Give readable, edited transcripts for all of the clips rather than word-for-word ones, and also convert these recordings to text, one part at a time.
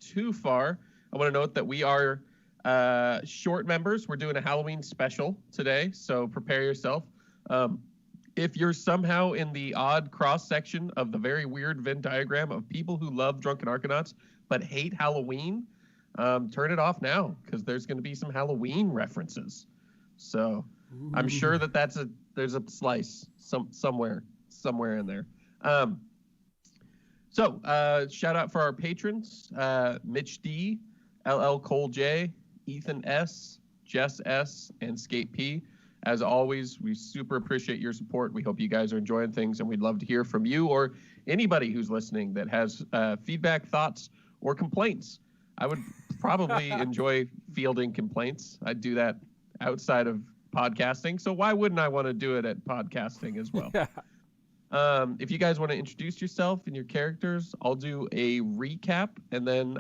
too far, I want to note that we are short members. We're doing a Halloween special today, so prepare yourself. If you're somehow in the odd cross section of the very weird Venn diagram of people who love Drunken Arkanauts but hate Halloween, turn it off now because there's going to be some Halloween references. So I'm sure that there's a slice somewhere in there. So shout out for our patrons: Mitch D, LL Cole J, Ethan S, Jess S, and Skate P. As always, we super appreciate your support. We hope you guys are enjoying things, and we'd love to hear from you or anybody who's listening that has feedback, thoughts, or complaints. I would probably enjoy fielding complaints. I'd do that outside of podcasting, so why wouldn't I want to do it at podcasting as well? If you guys want to introduce yourself and your characters, I'll do a recap and then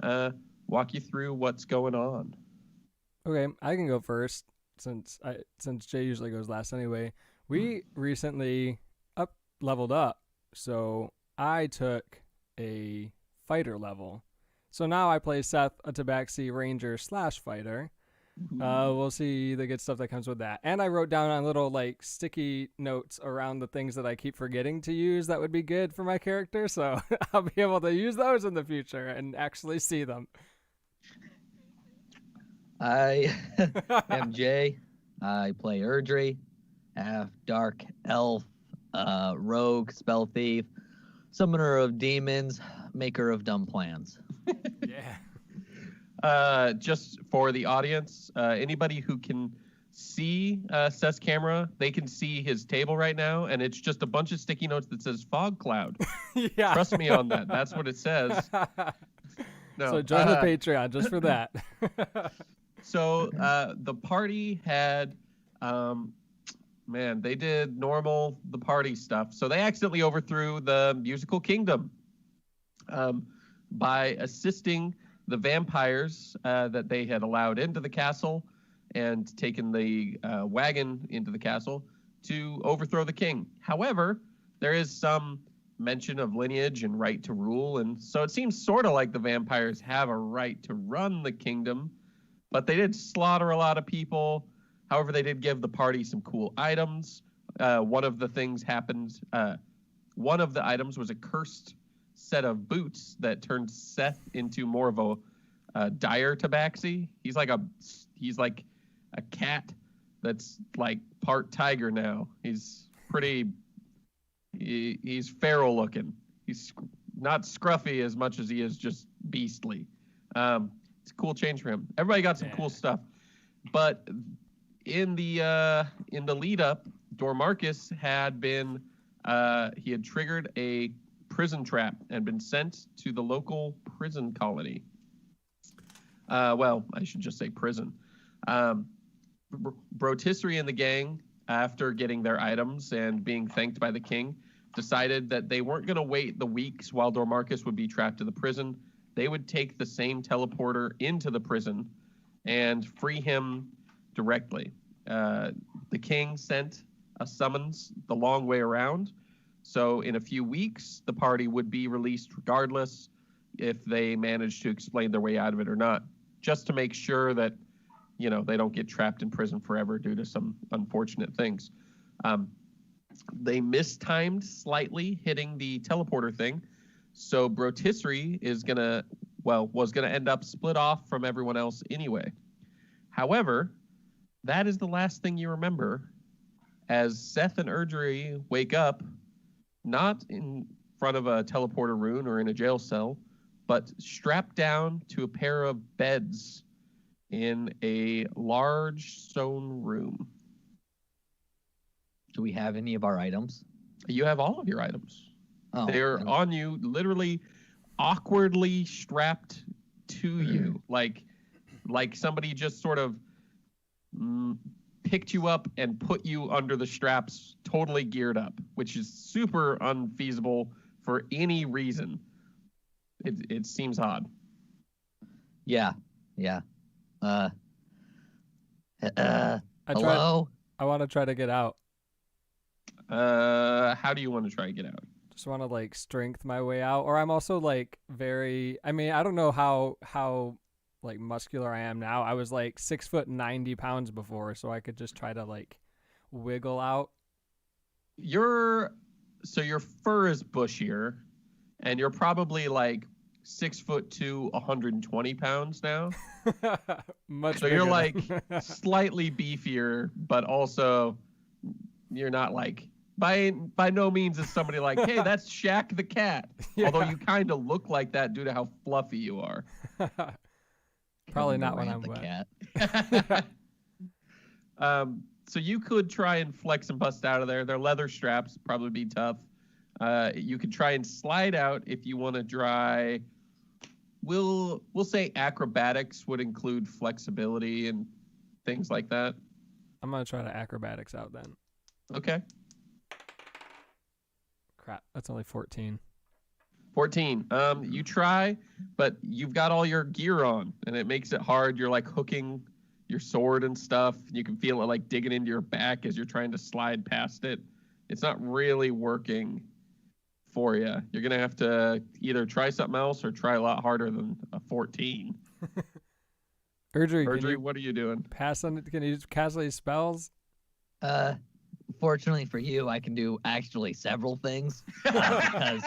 walk you through what's going on. Okay, I can go first since Jay usually goes last anyway. We recently leveled up, so I took a fighter level. So now I play Seth, a Tabaxi Ranger / fighter. We'll see the good stuff that comes with that. And I wrote down on little sticky notes around the things that I keep forgetting to use that would be good for my character. So I'll be able to use those in the future and actually see them. I am Jay. I play Erdry, half dark elf, rogue, spell thief, summoner of demons, maker of dumb plans. Yeah. Just for the audience, anybody who can see Seth's camera, they can see his table right now, and it's just a bunch of sticky notes that says fog cloud. Yeah. Trust me on that. That's what it says. No, so join the Patreon just for that. So the party had, they did the party stuff. So they accidentally overthrew the musical kingdom by assisting the vampires that they had allowed into the castle and taken the wagon into the castle to overthrow the king. However, there is some mention of lineage and right to rule, and so it seems sort of like the vampires have a right to run the kingdom, but they did slaughter a lot of people. However, they did give the party some cool items. One of the items was a cursed set of boots that turned Seth into more of a dire tabaxi. He's like a cat that's like part tiger now. He's feral looking. He's not scruffy as much as he is just beastly. It's a cool change for him. Everybody got some cool stuff, but in the lead up, Dormarcus had been he had triggered a prison trap and been sent to the local prison colony. Well, I should just say prison. Brotisserie and the gang, after getting their items and being thanked by the king, decided that they weren't going to wait the weeks while Dormarcus would be trapped in the prison. They would take the same teleporter into the prison and free him directly. The king sent a summons the long way around. So in a few weeks, the party would be released regardless if they managed to explain their way out of it or not, just to make sure that, they don't get trapped in prison forever due to some unfortunate things. They mistimed slightly hitting the teleporter thing. So Brotisserie was going to end up split off from everyone else anyway. However, that is the last thing you remember as Seth and Erdry wake up, not in front of a teleporter rune or in a jail cell, but strapped down to a pair of beds in a large stone room. Do we have any of our items? You have all of your items. Oh, they're on you, literally awkwardly strapped to you, like somebody just sort of picked you up and put you under the straps, totally geared up, which is super unfeasible for any reason. It seems odd. Yeah. Hello? I want to try to get out. How do you want to try to get out? just want to like strength my way out, or I'm also like very. I mean, I don't know how like muscular I am now. I was like 6 foot 90 pounds before, so I could just try to like wiggle out. Your fur is bushier, and you're probably like 6'2", 120 pounds now. Much. So you're bigger like than- slightly beefier, but also you're not like by no means is somebody like, hey, that's Shaq the cat. Yeah. Although you kind of look like that due to how fluffy you are. Probably Kevin not when Durant, I'm the wet. cat. So you could try and flex and bust out of there. Their leather straps probably be tough. You could try and slide out if you want to try. We'll say acrobatics would include flexibility and things like that. I'm gonna try to acrobatics out then. Okay. Crap, that's only 14. 14. You try, but you've got all your gear on, and it makes it hard. You're like hooking your sword and stuff. You can feel it like digging into your back as you're trying to slide past it. It's not really working for you. You're gonna have to either try something else or try a lot harder than a 14. Erdry, can Erdry, you what are you doing? pass on it? Can you cast any spells? Fortunately for you, I can do actually several things. Because,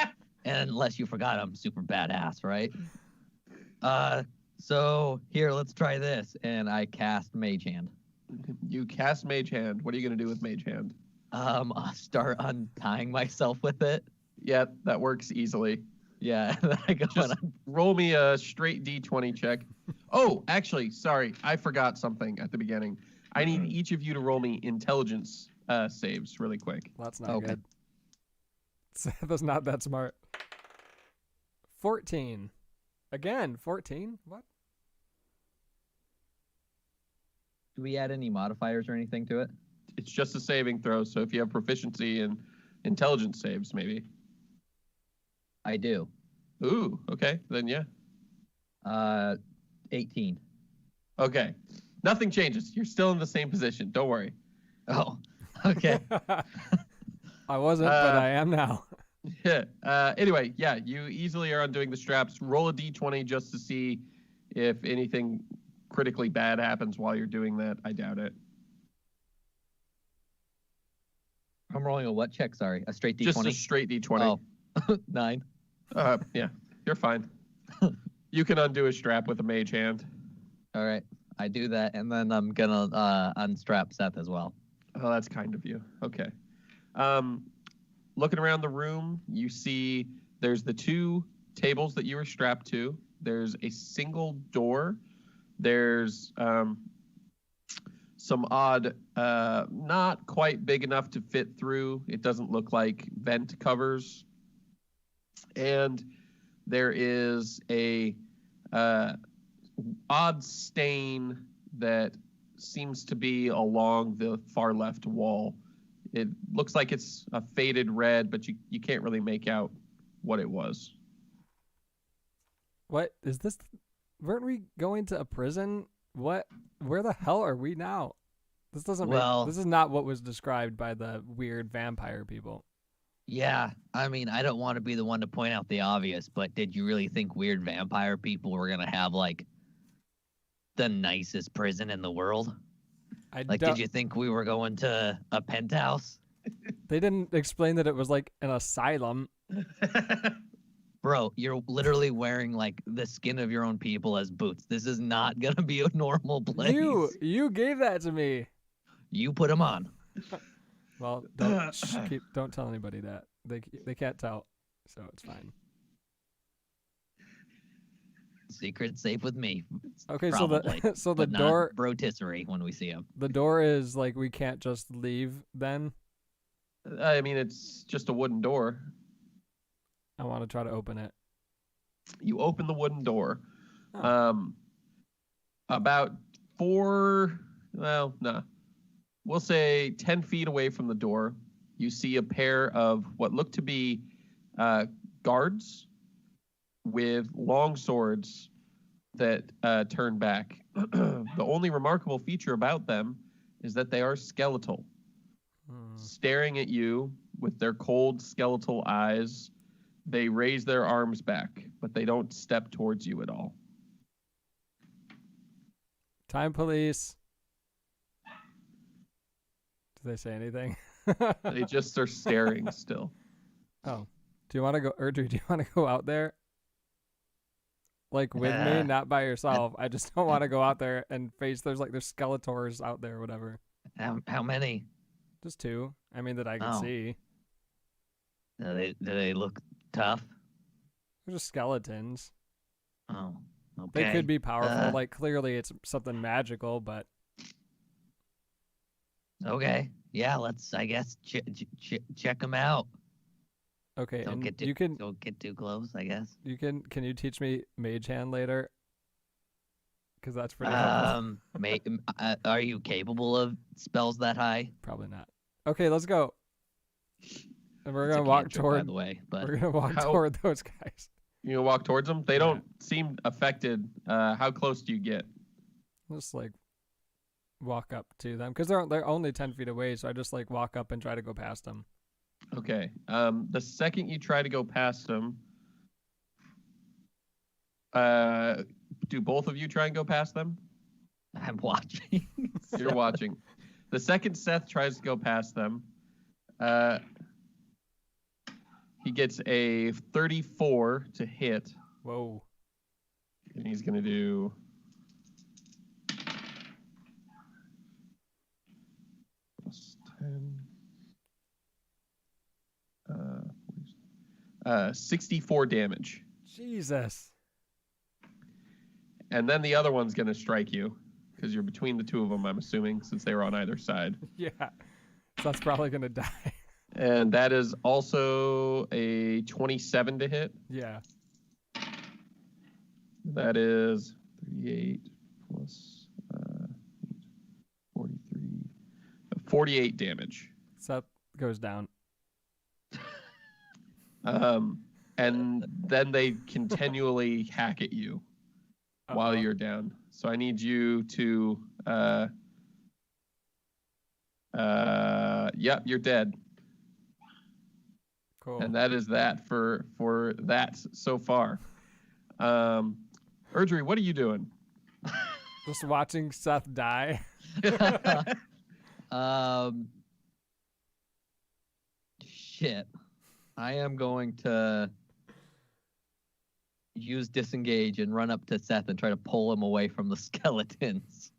and unless you forgot, I'm super badass, right? So here, let's try this. And I cast Mage Hand. You cast Mage Hand. What are you gonna do with Mage Hand? I'll start untying myself with it. Yeah, that works easily. Yeah, and then I go Just and roll me a straight D20 check. Oh, actually, sorry, I forgot something at the beginning. I need each of you to roll me intelligence saves really quick. Well, that's not Okay. good. That's not that smart. 14. Again, 14? What? do we add any modifiers or anything to it? It's just a saving throw, so if you have proficiency in intelligence saves, maybe. I do. Ooh, okay, then yeah. 18. Okay, nothing changes. You're still in the same position. Don't worry. Oh, okay. I wasn't, but I am now. Yeah. Anyway, yeah, you easily are undoing the straps. Roll a D20 just to see if anything critically bad happens while you're doing that. I doubt it. I'm rolling a what check? Sorry, a straight D20. Just a straight D20. Oh, 9. Yeah, you're fine. You can undo a strap with a mage hand. All right, I do that, and then I'm gonna unstrap Seth as well. Oh, that's kind of you. Okay. Looking around the room, you see there's the 2 tables that you were strapped to. There's a single door. There's some odd, not quite big enough to fit through. It doesn't look like vent covers. And there is a odd stain that seems to be along the far left wall. It looks like it's a faded red, but you can't really make out what it was. What is this? Weren't we going to a prison? What? Where the hell are we now? This doesn't Well- this is not what was described by the weird vampire people. Yeah, I mean, I don't want to be the one to point out the obvious, but did you really think weird vampire people were gonna have like the nicest prison in the world? I Like, don't, did you think we were going to a penthouse? They didn't explain that it was like an asylum. Bro, you're literally wearing like the skin of your own people as boots. This is not gonna be a normal place. You gave that to me. You put them on. Well, don't tell anybody that. They can't tell, so it's fine. Secret safe with me. Okay, Probably, so the but door not rotisserie when we see him. the door is like we can't just leave. Then I mean, it's just a wooden door. I want to try to open it. You open the wooden door. Oh. About 4, well, no. We'll say 10 feet away from the door, you see a pair of what look to be guards with long swords that turn back. The only remarkable feature about them is that they are skeletal. Hmm. Staring at you with their cold skeletal eyes. They raise their arms back, but they don't step towards you at all. Time police. Did they say anything? They just are staring still. Oh. Do you want to go, Erdry, do you want to go out there? Like with me, not by yourself. I just don't want to go out there and face, there's Skeletors out there or whatever. How many? Just 2. I mean, that I can see. Do they look tough? They're just skeletons. Oh, okay. They could be powerful. Clearly it's something magical, but... Okay. Yeah, let's, I guess, check them out. Okay, Don't get too close, I guess. Can you teach me Mage Hand later? Because that's pretty helpful. Are you capable of spells that high? Probably not. Okay, let's go. And we're gonna walk toward. By the way, but we're gonna walk toward those guys. You gonna walk towards them? They don't seem affected. How close do you get? Just walk up to them because they're only 10 feet away. So I just walk up and try to go past them. Okay. The second you try to go past them, do both of you try and go past them? I'm watching. You're watching. The second Seth tries to go past them, he gets a 34 to hit. Whoa. And he's going to do... plus 10... 64 damage. Jesus. And then the other one's going to strike you, because you're between the two of them, I'm assuming, since they were on either side. Yeah. So that's probably going to die. And that is also a 27 to hit. Yeah. That is 38 plus 43. 48 damage. Seth goes down. And then they continually hack at you while you're down. So I need you to... yep, you're dead. Cool. And that is that for that so far. Erdry, what are you doing? Just watching Seth die. Shit. I am going to use disengage and run up to Seth and try to pull him away from the skeletons.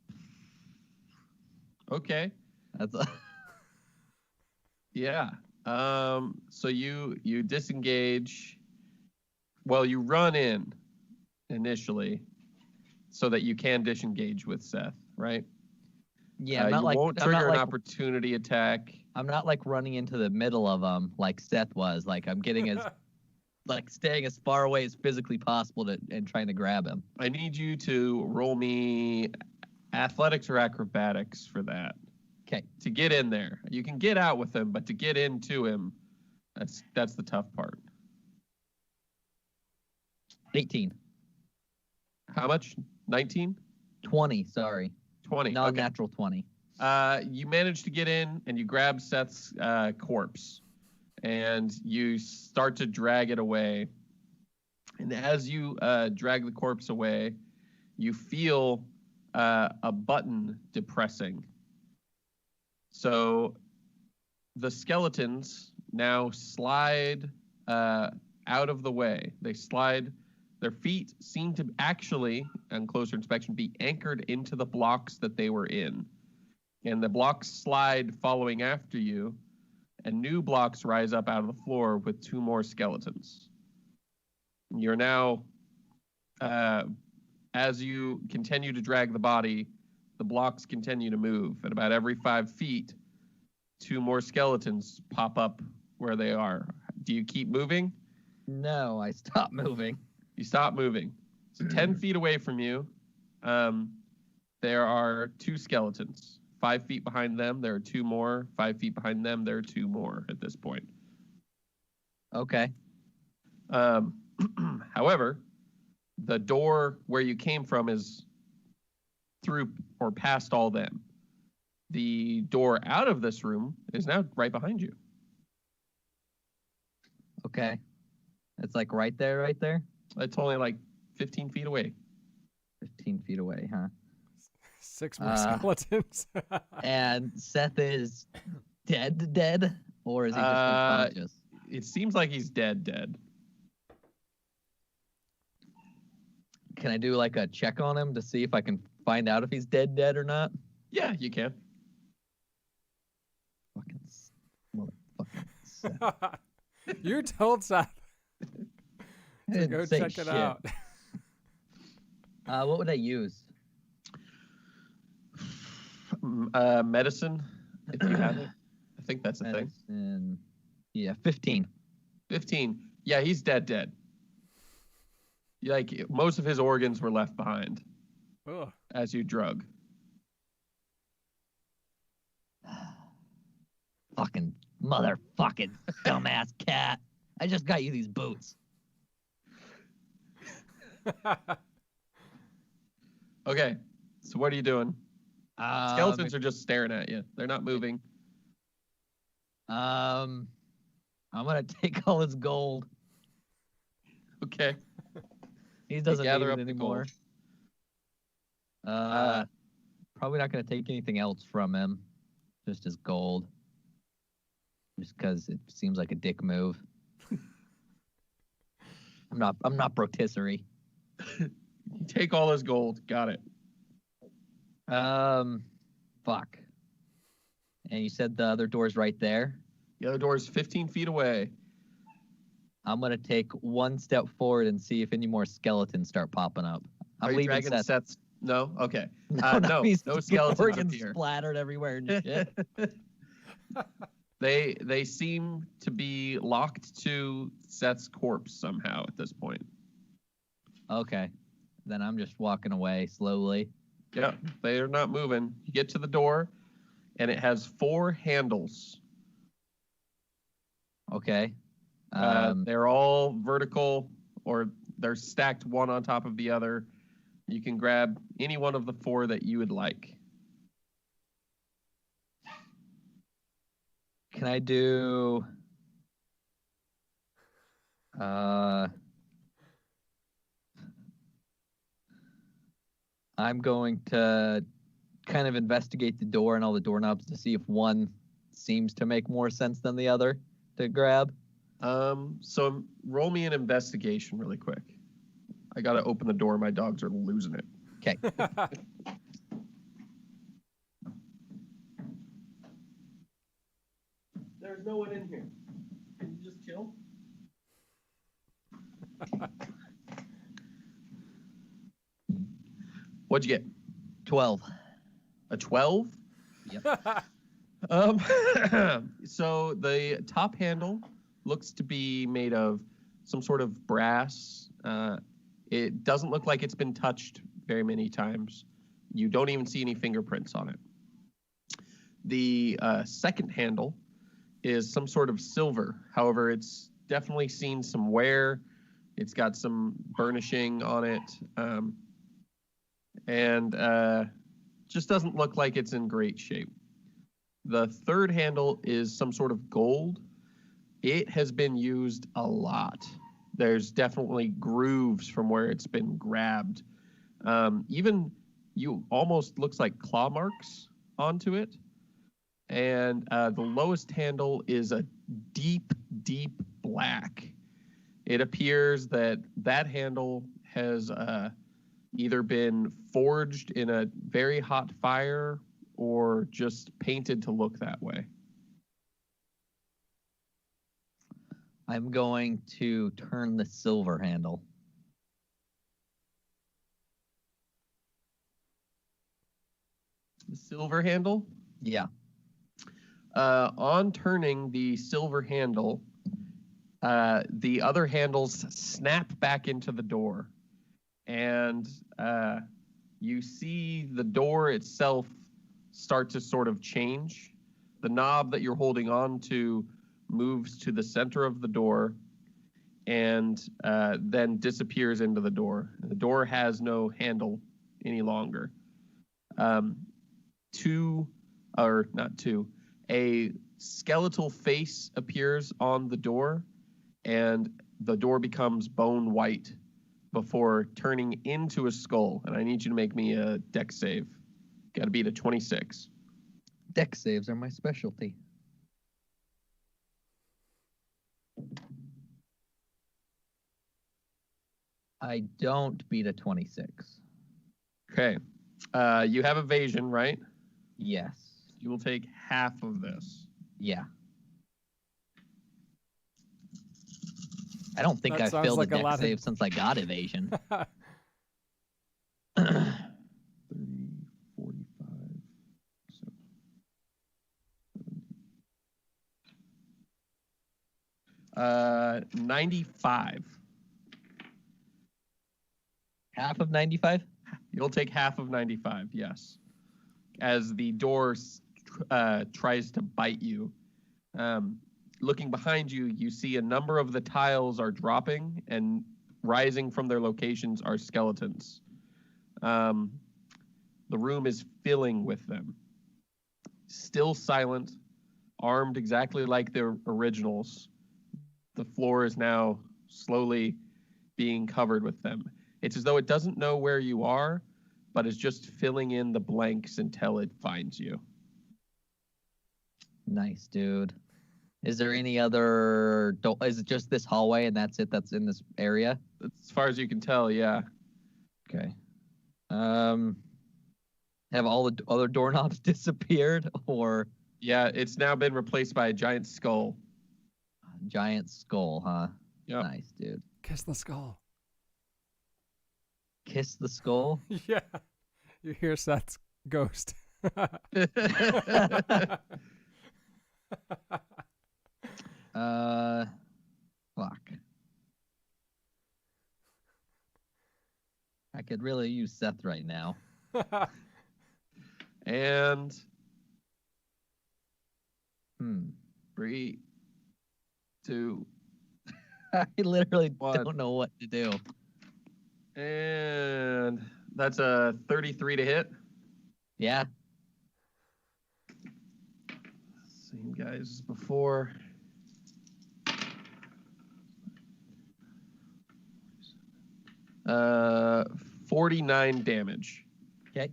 Okay. That's yeah. So you disengage. Well, you run in initially so that you can disengage with Seth, right? Yeah, you won't trigger an opportunity attack. I'm not running into the middle of them like Seth was. I'm getting as staying as far away as physically possible and trying to grab him. I need you to roll me athletics or acrobatics for that. Okay. To get in there. You can get out with him, but to get into him, that's the tough part. 18. How much? 19? 20, sorry. 20. Non-natural 20. You manage to get in and you grab Seth's corpse and you start to drag it away. And as you drag the corpse away, you feel a button depressing. So the skeletons now slide out of the way. They slide. Their feet seem to actually, on closer inspection, be anchored into the blocks that they were in. And the blocks slide following after you, and new blocks rise up out of the floor with 2 more skeletons. You're now, as you continue to drag the body, the blocks continue to move. At about every 5 feet, 2 more skeletons pop up where they are. Do you keep moving? No, I stop moving. You stop moving. So 10 feet away from you, there are 2 skeletons. 5 feet behind them, there are 2 more. 5 feet behind them, there are 2 more at this point. Okay. However, the door where you came from is through or past all them. The door out of this room is now right behind you. Okay. It's like right there. It's only like 15 feet away. 15 feet away, huh? 6 more skeletons. And Seth is dead, or is he just unconscious? It seems like he's dead. Can I do like a check on him to see if I can find out if he's dead or not? Yeah, you can. Fucking motherfucking Seth. You told Seth I to didn't go say check shit. it out. What would I use? Medicine, if you have it. I think that's a thing. Medicine. Yeah, 15. 15. Yeah, he's dead. Like, most of his organs were left behind Ugh. as you drug. Fucking motherfucking dumbass cat. I just got you these boots. Okay, so what are you doing? Skeletons are just staring at you. They're not moving. I'm gonna take all his gold. Okay. He doesn't need gather it up the anymore. gold. Probably not gonna take anything else from him. Just his gold. Just because it seems like a dick move. I'm not rotisserie. You take all his gold. Got it. Fuck. And you said the other door's right there. The other door is 15 feet away. I'm gonna take one step forward and see if any more skeletons start popping up. I'm Are you leaving dragging Seth. Seth's? No? Okay. No, he's No skeletons up organs here. splattered everywhere and shit. They seem to be locked to Seth's corpse somehow at this point. Okay. Then I'm just walking away slowly. Yeah, they are not moving. You get to the door, and it has 4 handles. Okay. They're all vertical, or they're stacked one on top of the other. You can grab any one of the 4 that you would like. Can I do I'm going to kind of investigate the door and all the doorknobs to see if one seems to make more sense than the other to grab. So roll me an investigation really quick. I gotta open the door. My dogs are losing it. Okay. There's no one in here. Can you just chill? What'd you get? 12. A 12? Yep. So the top handle looks to be made of some sort of brass. It doesn't look like it's been touched very many times. You don't even see any fingerprints on it. The second handle is some sort of silver. However, it's definitely seen some wear. It's got some burnishing on it. And just doesn't look like it's in great shape. The third handle is some sort of gold. It has been used a lot. There's definitely grooves from where it's been grabbed. Even you almost looks like claw marks onto it. And the lowest handle is a deep, deep black. It appears that that handle has either been forged in a very hot fire or just painted to look that way. I'm going to turn the silver handle. The silver handle? Yeah. On turning the silver handle, the other handles snap back into the door. And you see the door itself start to sort of change. The knob that you're holding on to moves to the center of the door and then disappears into the door. The door has no handle any longer. A skeletal face appears on the door, and the door becomes bone white before turning into a skull. And I need you to make me a dex save. Got to beat a 26. Dex saves are my specialty. I don't beat a 26. Okay. You have evasion, right? Yes. You will take half of this. Yeah. I don't think That I've sounds failed like a a dex lot of- save since I got evasion. 30, 45, 95. Half of 95? You'll take half of 95, yes. As the door tries to bite you. Looking behind you, you see a number of the tiles are dropping, and rising from their locations are skeletons. The room is filling with them. Still silent, armed exactly like their originals. The floor is now slowly being covered with them. It's as though it doesn't know where you are, but is just filling in the blanks until it finds you. Nice, dude. Is there any other... Is it just this hallway and that's it that's in this area? As far as you can tell, yeah. Okay. Have all the other doorknobs disappeared or Yeah, it's now been replaced by a giant skull. giant skull, huh? Yep. Nice, dude. Kiss the skull. Kiss the skull? Yeah. You hear Seth's ghost. Fuck. I could really use Seth right now. And 3, 2, I literally One. don't know what to do. and that's a 33 to hit. Yeah. Same guys as before. 49 damage. Okay.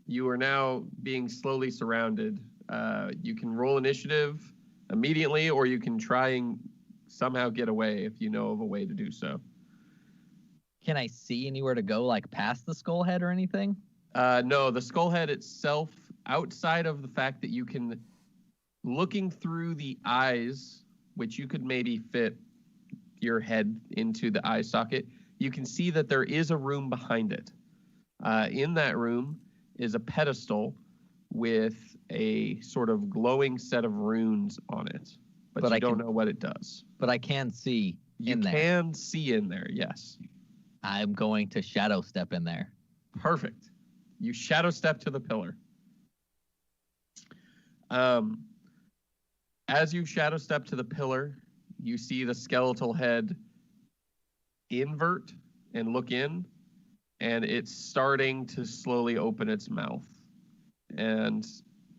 You are now being slowly surrounded. You can roll initiative immediately, or you can try and somehow get away if you know of a way to do so. Can I see anywhere to go, like past the skull head or anything? No, the skull head itself, outside of the fact that you can, looking through the eyes, which you could maybe fit your head into the eye socket, you can see that there is a room behind it. In that room is a pedestal with a sort of glowing set of runes on it, but you don't know what it does. But I can see You in there. can see in there, yes. I'm going to shadow step in there. Perfect. You shadow step to the pillar. As you shadow step to the pillar, you see the skeletal head invert and look in, and it's starting to slowly open its mouth. And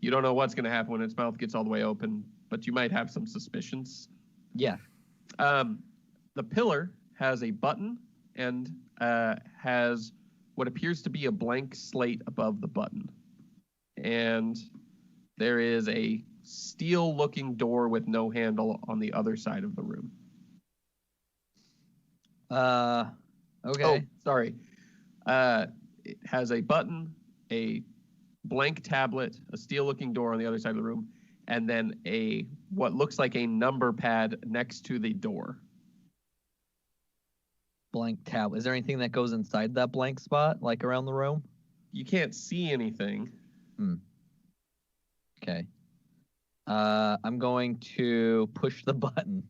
you don't know what's going to happen when its mouth gets all the way open, but you might have some suspicions. Yeah. The pillar has a button and has what appears to be a blank slate above the button. And there is a steel-looking door with no handle on the other side of the room. Okay. Oh, sorry. It has a button, a blank tablet, a steel-looking door on the other side of the room, and then what looks like a number pad next to the door. Blank tab. Is there anything that goes inside that blank spot, like around the room? You can't see anything. Okay. I'm going to push the button.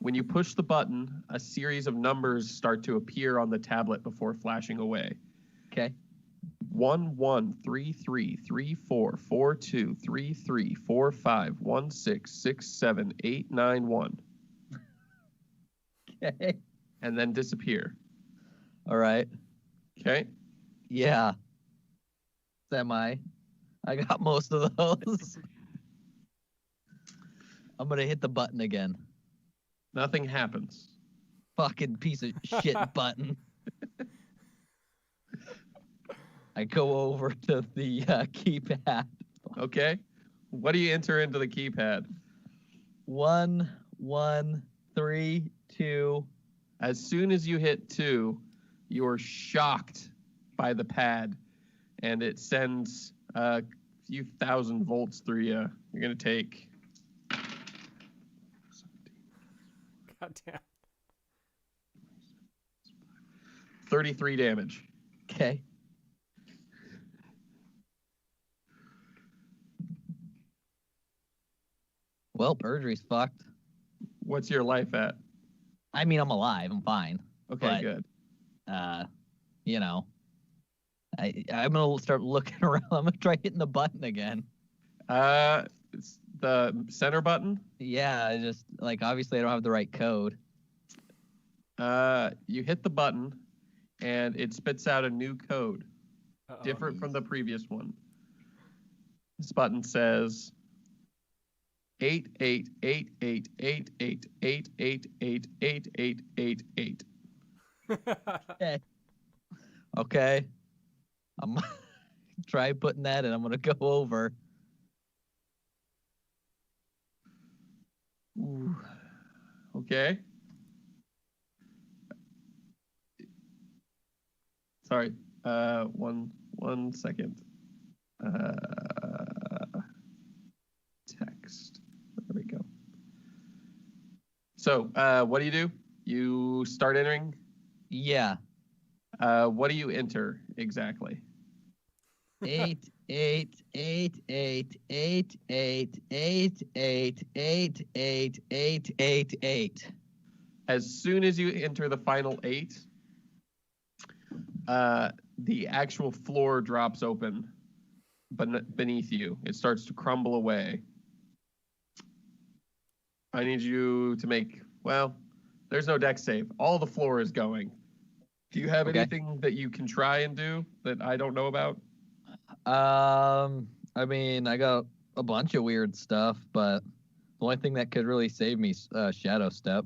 When you push the button, a series of numbers start to appear on the tablet before flashing away. Okay. 1 1 3 3 3 4 4 2 3 3 4 5 1 6 6 7 8 9 1, Okay. and then disappear. All right. Okay. Yeah. Semi. I got most of those. I'm gonna hit the button again. Nothing happens. Fucking piece of shit button. I go over to the keypad. Okay. What do you enter into the keypad? 1, 1, 3, 2. As soon as you hit 2, you are shocked by the pad, and it sends a few thousand volts through you. You're going to take... Goddamn. 33 damage. Okay. Well, Erdry's fucked. What's your life at? I mean, I'm alive. I'm fine. Okay, But- good. You know, I'm gonna start looking around. I'm gonna try hitting the button again. It's the center button. Yeah, I just like obviously I don't have the right code. You hit the button, and it spits out a new code, Uh-oh. different from the previous one. This button says 88888888888888. Okay, I'm try putting that in. I'm gonna go over. Ooh. Okay. Sorry. One second. Text. There we go. So, what do? You start entering. Yeah, What do you enter exactly? 8888888888888. As soon as you enter the final 8, the actual floor drops open beneath you. It starts to crumble away. I need you to make, well, there's no deck save. All the floor is going. Do you have Okay. anything that you can try and do that I don't know about? I mean, I got a bunch of weird stuff, but the only thing that could really save me is Shadow Step.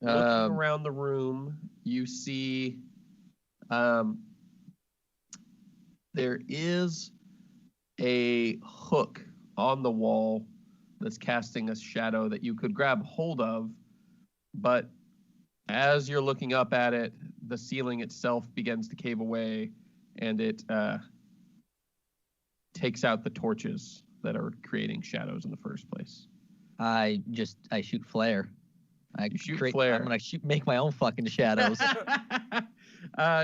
Looking Um, around the room, you see there is a hook on the wall that's casting a shadow that you could grab hold of, but as you're looking up at it, the ceiling itself begins to cave away, and it takes out the torches that are creating shadows in the first place. I shoot flare. You shoot flare. I'm gonna make my own fucking shadows.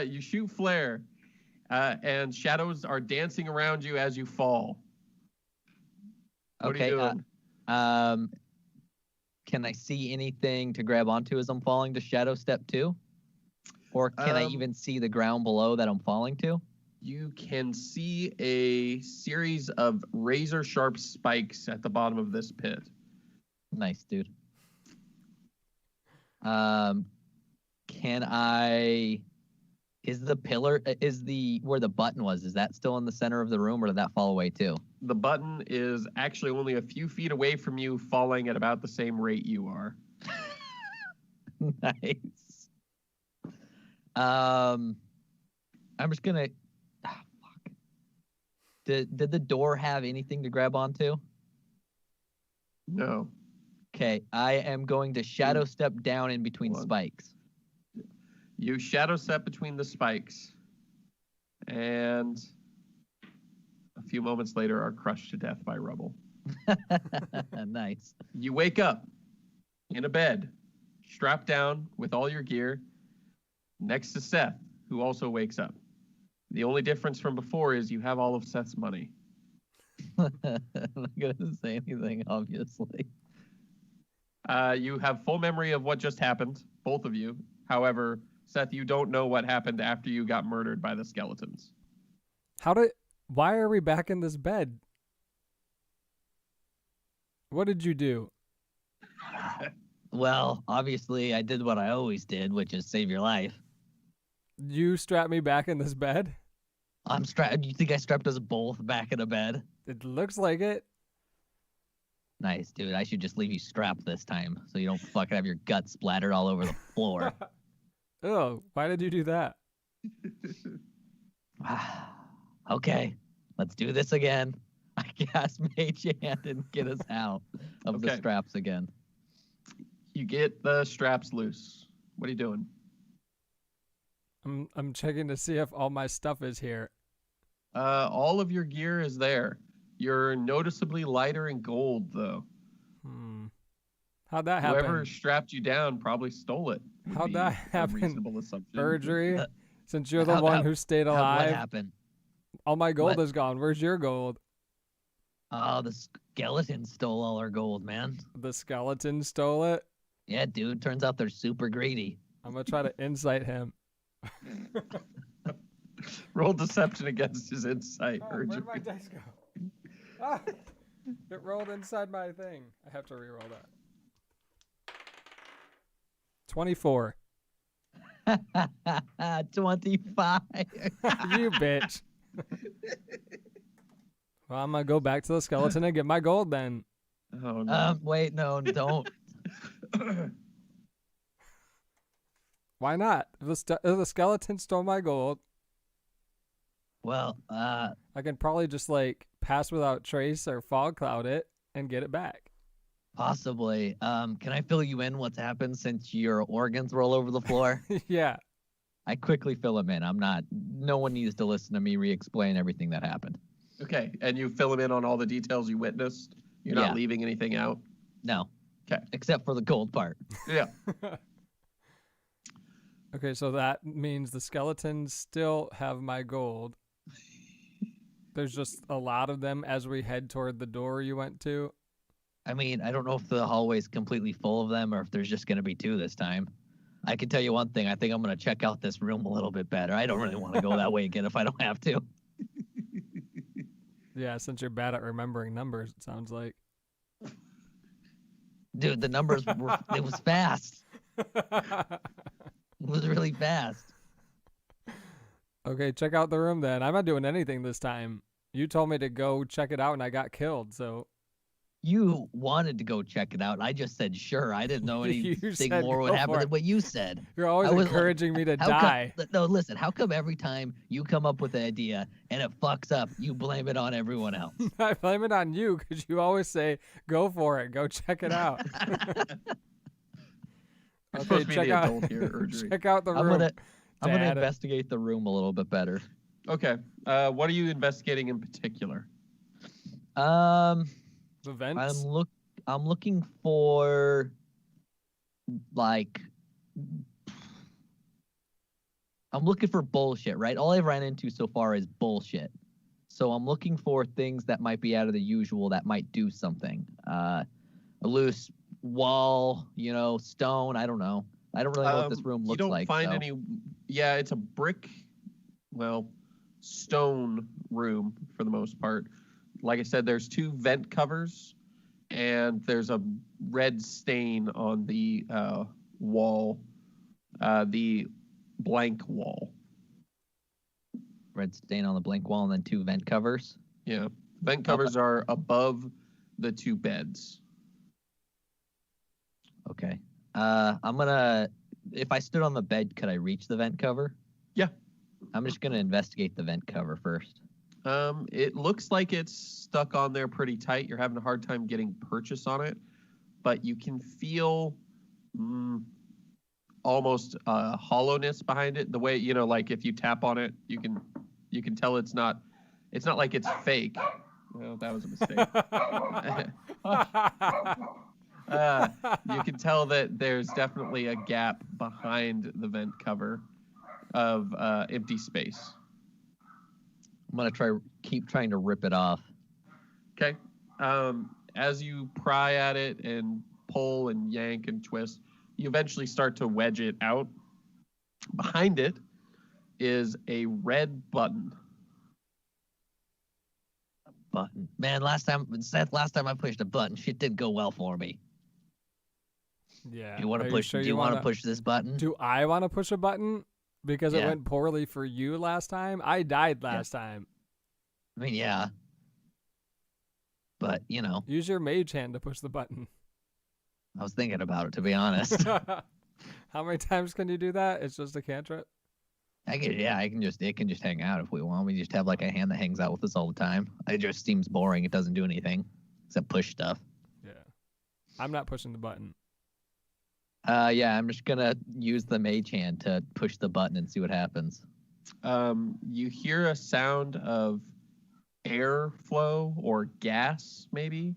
You shoot flare, and shadows are dancing around you as you fall. What Okay. are you doing? Can I see anything to grab onto as I'm falling to Shadow Step 2? Or can I even see the ground below that I'm falling to? You can see a series of razor sharp spikes at the bottom of this pit. Nice, dude. Can I? Is the pillar? Is the where the button was? Is that still in the center of the room, or did that fall away too? The button is actually only a few feet away from you, falling at about the same rate you are. Nice. I'm just gonna. Fuck. Did the door have anything to grab onto? No. Okay, I am going to Shadow Step down in between Hold on. spikes. You shadow step between the spikes, and a few moments later are crushed to death by rubble. Nice. You wake up in a bed, strapped down with all your gear, next to Seth, who also wakes up. The only difference from before is you have all of Seth's money. I'm not gonna say anything, obviously. You have full memory of what just happened, both of you. However, Seth, you don't know what happened after you got murdered by the skeletons. Why are we back in this bed? What did you do? Well, obviously, I did what I always did, which is save your life. You strapped me back in this bed? I'm strapped. You think I strapped us both back in a bed? It looks like it. Nice, dude. I should just leave you strapped this time so you don't fucking have your guts splattered all over the floor. Oh, why did you do that? Okay, let's do this again. I cast Mage Hand and get us out of the Okay. straps again. You get the straps loose. What are you doing? I'm checking to see if all my stuff is here. All of your gear is there. You're noticeably lighter in gold, though. How'd that happen? Whoever strapped you down probably stole it. would How'd be that a happen? reasonable assumption. Erdry, Uh, since you're the one who stayed What alive, happened? all my gold What? is gone. Where's your gold? Oh, the skeleton stole all our gold, man. The skeleton stole it. Yeah, dude. Turns out they're super greedy. I'm gonna try to insight him. Roll deception against his insight. Where'd Erdry. my dice go? Ah, it rolled inside my thing. I have to re-roll that. 24. 25. You bitch. Well, I'm gonna go back to the skeleton and get my gold then. Oh, no. Wait, no, don't. Why not? If the skeleton stole my gold, Well, I can probably just like pass without trace or fog cloud it and get it back. possibly. Can I fill you in what's happened since your organs roll over the floor? Yeah. I quickly fill them in. No one needs to listen to me re-explain everything that happened. Okay, and you fill him in on all the details you witnessed? You're Yeah. not leaving anything out? No. 'Kay. Except for the gold part. Yeah. Okay, so that means the skeletons still have my gold. There's just a lot of them as we head toward the door you went to. I mean, I don't know if the hallway's completely full of them or if there's just going to be 2 this time. I can tell you one thing. I think I'm going to check out this room a little bit better. I don't really want to go that way again if I don't have to. Yeah, since you're bad at remembering numbers, it sounds like. Dude, the numbers were, it was fast. It was really fast. Okay, check out the room then. I'm not doing anything this time. You told me to go check it out and I got killed, so You wanted to go check it out. I just said sure. I didn't know You anything said more would go happen for than it. what you said. you're always I was like, encouraging me to How come- die. No, listen. How come every time you come up with an idea and it fucks up, you blame it on everyone else? I blame it on you because you always say, go for it, go check it out. You're Okay, supposed to be check the out, adult here, Erdry. check out the I'm room. gonna Dad. investigate the room a little bit better. Okay. What are you investigating in particular? The I'm vents. looking for like I'm looking for bullshit, right? All I've ran into so far is bullshit. So I'm looking for things that might be out of the usual that might do something. A loose wall, stone. I don't know. I don't really know what this room looks You don't like. find so- any. Yeah, it's a brick, stone room for the most part. Like I said, there's 2 vent covers, and there's a red stain on the wall, the blank wall. red stain on the blank wall and then 2 vent covers. Yeah, vent covers are above the 2 beds. Okay. If I stood on the bed, could I reach the vent cover? Yeah. I'm just gonna investigate the vent cover first. It looks like it's stuck on there pretty tight. You're having a hard time getting purchase on it, but you can feel almost hollowness behind it. The way, like if you tap on it, you can tell it's not like it's fake. Well, that was a mistake. You can tell that there's definitely a gap behind the vent cover of empty space. I'm gonna keep trying to rip it off. Okay. As you pry at it and pull and yank and twist, you eventually start to wedge it out. Behind it is a red button. Button. Man, Seth, last time I pushed a button, shit didn't go well for me. Yeah. Do you want Are to push? sure do you want to push this button? Do I want to push a button? Because it Yeah. went poorly for you last time. I died last time. I mean, yeah. but you know, Use your mage hand to push the button. I was thinking about it, to be honest. How many times can you do that? It's just a cantrip. I can just it can just hang out if we want. We just have like a hand that hangs out with us all the time. It just seems boring. It doesn't do anything except push stuff. Yeah. I'm not pushing the button. Yeah, I'm just gonna use the mage hand to push the button and see what happens. You hear a sound of airflow or gas, maybe.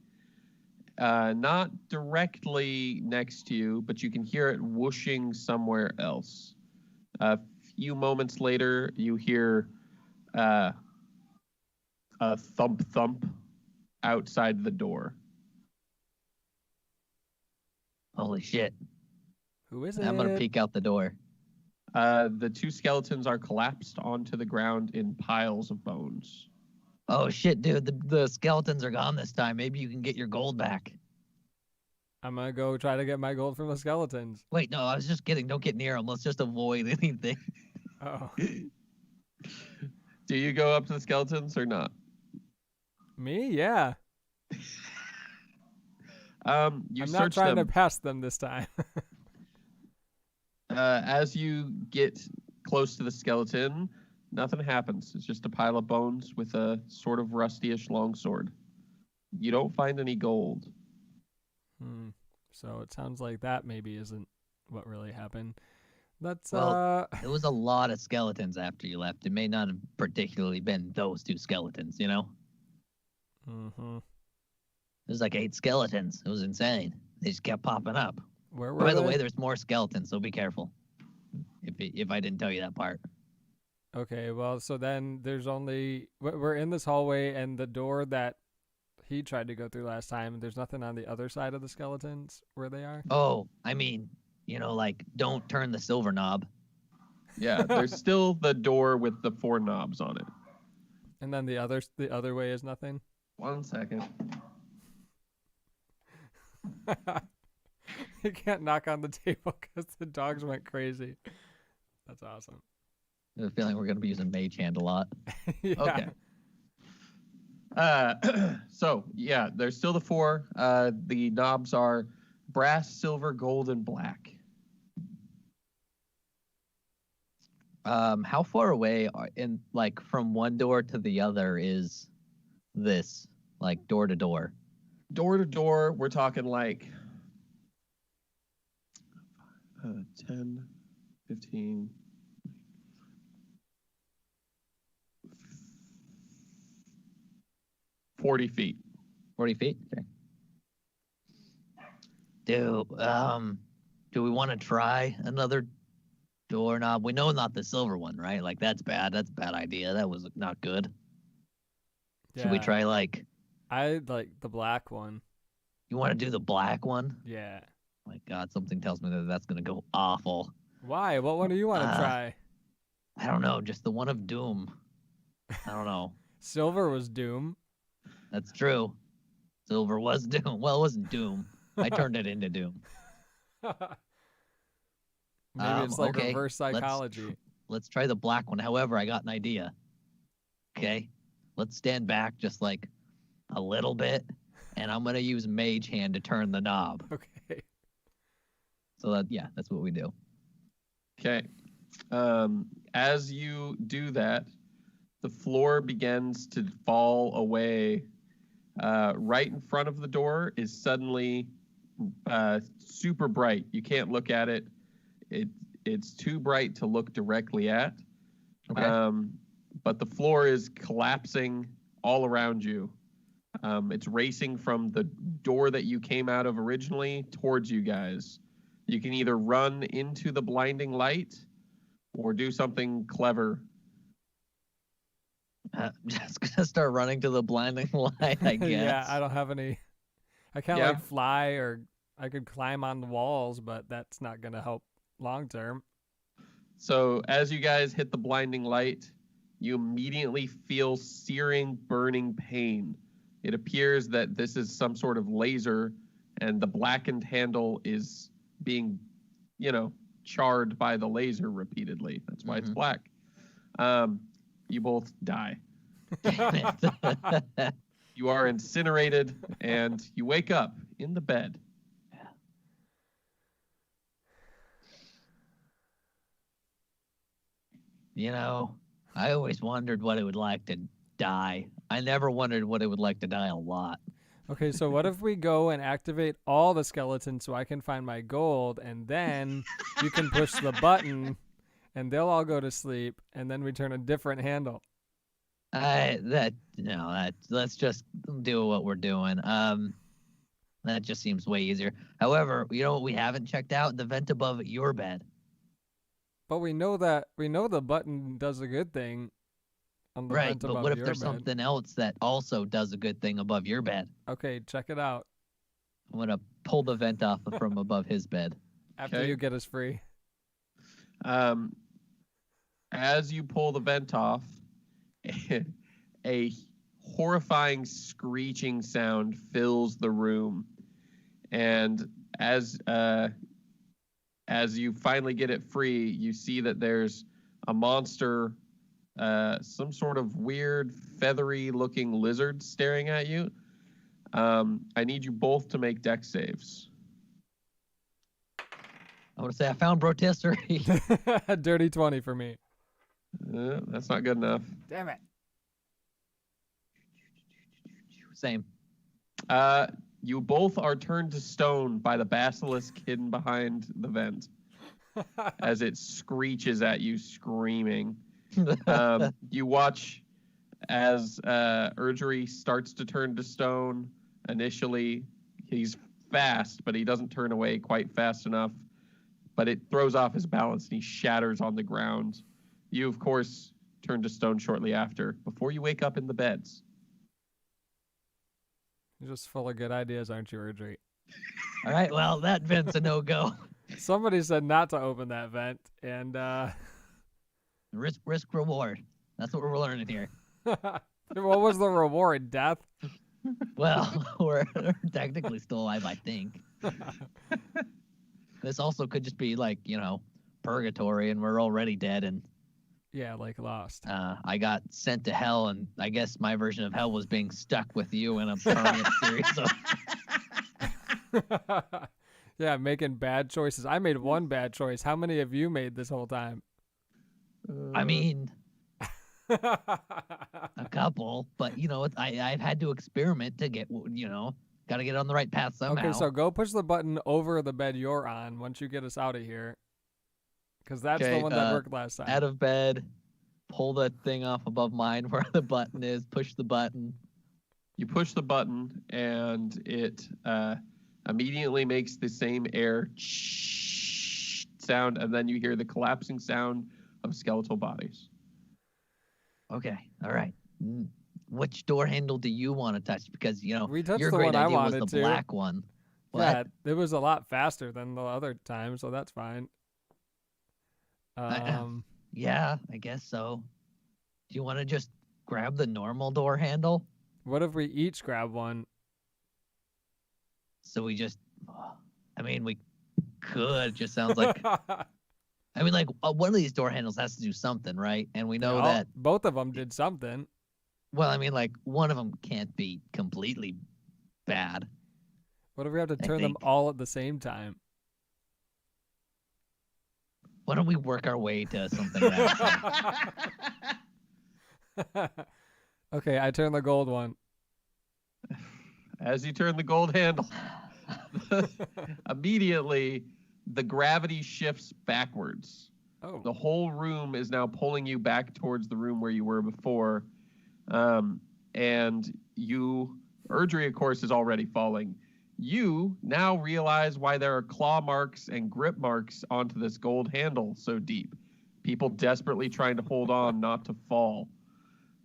Not directly next to you, but you can hear it whooshing somewhere else. A few moments later, you hear a thump thump outside the door. Holy shit! Who is it? I'm gonna peek out the door. The two skeletons are collapsed onto the ground in piles of bones. Oh shit, dude! The skeletons are gone this time. Maybe you can get your gold back. I'm gonna go try to get my gold from the skeletons. Wait, no, I was just kidding. Don't get near them. Let's just avoid anything. Oh. Do you go up to the skeletons or not? Me? Yeah. You I'm not search trying them. to pass them this time. As you get close to the skeleton, nothing happens. It's just a pile of bones with a sort of rusty-ish longsword. You don't find any gold. So it sounds like that maybe isn't what really happened. Let's Well, It was a lot of skeletons after you left. It may not have particularly been those two skeletons, you know? Mm-hmm. There's like 8 skeletons. It was insane. They just kept popping up. Where were By the they? way, there's more skeletons, so be careful. If I didn't tell you that part. Okay, well, so then there's only we're in this hallway, and the door that he tried to go through last time. There's nothing on the other side of the skeletons where they are. Oh, I mean, you know, like don't turn the silver knob. Yeah, there's still the door with the 4 knobs on it. And then the other way is nothing. 1 second. You can't knock on the table because the dogs went crazy. That's awesome. I have a feeling we're gonna be using mage hand a lot. Yeah. Okay. So, yeah, there's still the 4. The knobs are brass, silver, gold, and black. How far away from one door to the other is this? Like door to door? Door to door, we're talking like 10, 15, 40 feet. 40 feet? Okay. Do we want to try another doorknob? We know not the silver one, right? Like that's bad. That's a bad idea. That was not good. Should we Yeah. try like I like the black one. you want to do the black one? Yeah. My God, something tells me that that's gonna go awful. Why? What one do you want to try? I don't know, just the one of doom. I don't know. Silver was Doom. That's true. Silver was doom. Well, it wasn't doom. I turned it into doom. Maybe it's like okay, reverse psychology. Let's try the black one. However, I got an idea. Okay, let's stand back just like a little bit, and I'm gonna use mage hand to turn the knob. Okay. So that's what we do. Okay. As you do that, the floor begins to fall away. Right in front of the door is suddenly super bright. You can't look at it. It's too bright to look directly at. Okay. But the floor is collapsing all around you. It's racing from the door that you came out of originally towards you guys. You can either run into the blinding light or do something clever. Just gonna start running to the blinding light, I guess. Yeah, I don't have any. I can't Yeah. like fly, or I could climb on the walls, but that's not gonna help long term. So as you guys hit the blinding light, you immediately feel searing, burning pain. It appears that this is some sort of laser, and the blackened handle is being, charred by the laser repeatedly. That's why it's Mhm. black. You both die. Damn it. You are incinerated, and you wake up in the bed. You know, I always wondered what it would like to die. I never wondered what it would like to die a lot. Okay, so what if we go and activate all the skeletons so I can find my gold, and then you can push the button, and they'll all go to sleep, and then we turn a different handle. Let's just do what we're doing. That just seems way easier. However, you know what we haven't checked out? The vent above your bed. But we know the button does a good thing on the Right, vent but above what if your there's bed. something else that also does a good thing above your bed? Okay, check it out I'm gonna pull the vent off from above his bed. after Okay. you get us free. As you pull the vent off, a horrifying screeching sound fills the room, and as you finally get it free, you see that there's a monster, some sort of weird feathery-looking lizard staring at you. I need you both to make dex saves. I want to say I found rotisserie. Dirty 20 for me. That's not good enough. Damn it. Same. You both are turned to stone by the basilisk hidden behind the vent as it screeches at you, screaming. You watch as Erdry starts to turn to stone. Initially, he's fast, but he doesn't turn away quite fast enough. But it throws off his balance, and he shatters on the ground. You, of course, turn to stone shortly after, before you wake up in the beds. You're just full of good ideas, aren't you, Erdry? All right, well, that vent's a no-go. Somebody said not to open that vent, and Risk reward. That's what we're learning here. what was the reward? Death? Well, we're technically still alive, I think. This also could just be like, purgatory, and we're already dead, and Yeah, like Lost. I got sent to hell, and I guess my version of hell was being stuck with you in a permanent series of... Yeah, making bad choices. I made one bad choice. How many have you made this whole time? I mean, a couple, but I've had to experiment to get, got to get on the right path somehow. Okay, so go push the button over the bed you're on once you get us out of here. Because that's the Okay, one that worked last time. out of bed, pull the thing off above mine where the button is, push the button. You push the button, and it immediately makes the same air sound, and then you hear the collapsing sound of skeletal bodies. Okay, all right. Which door handle do you want to touch? Because, We touched your the great one I idea was wanted the to. black one. Yeah, it was a lot faster than the other time, so that's fine. Yeah, I guess so. Do you want to just grab the normal door handle? What if we each grab one? So we just, we could. It just sounds like, one of these door handles has to do something, right? And we know that, both of them did something. well, one of them can't be completely bad. What if we have to I turn them think. all at the same time? Why don't we work our way to something rational? Okay, I turn the gold one. As you turn the gold handle, immediately the gravity shifts backwards. Oh. The whole room is now pulling you back towards the room where you were before. And you, Erdry, of course, is already falling. You now realize why there are claw marks and grip marks onto this gold handle so deep. People desperately trying to hold on not to fall.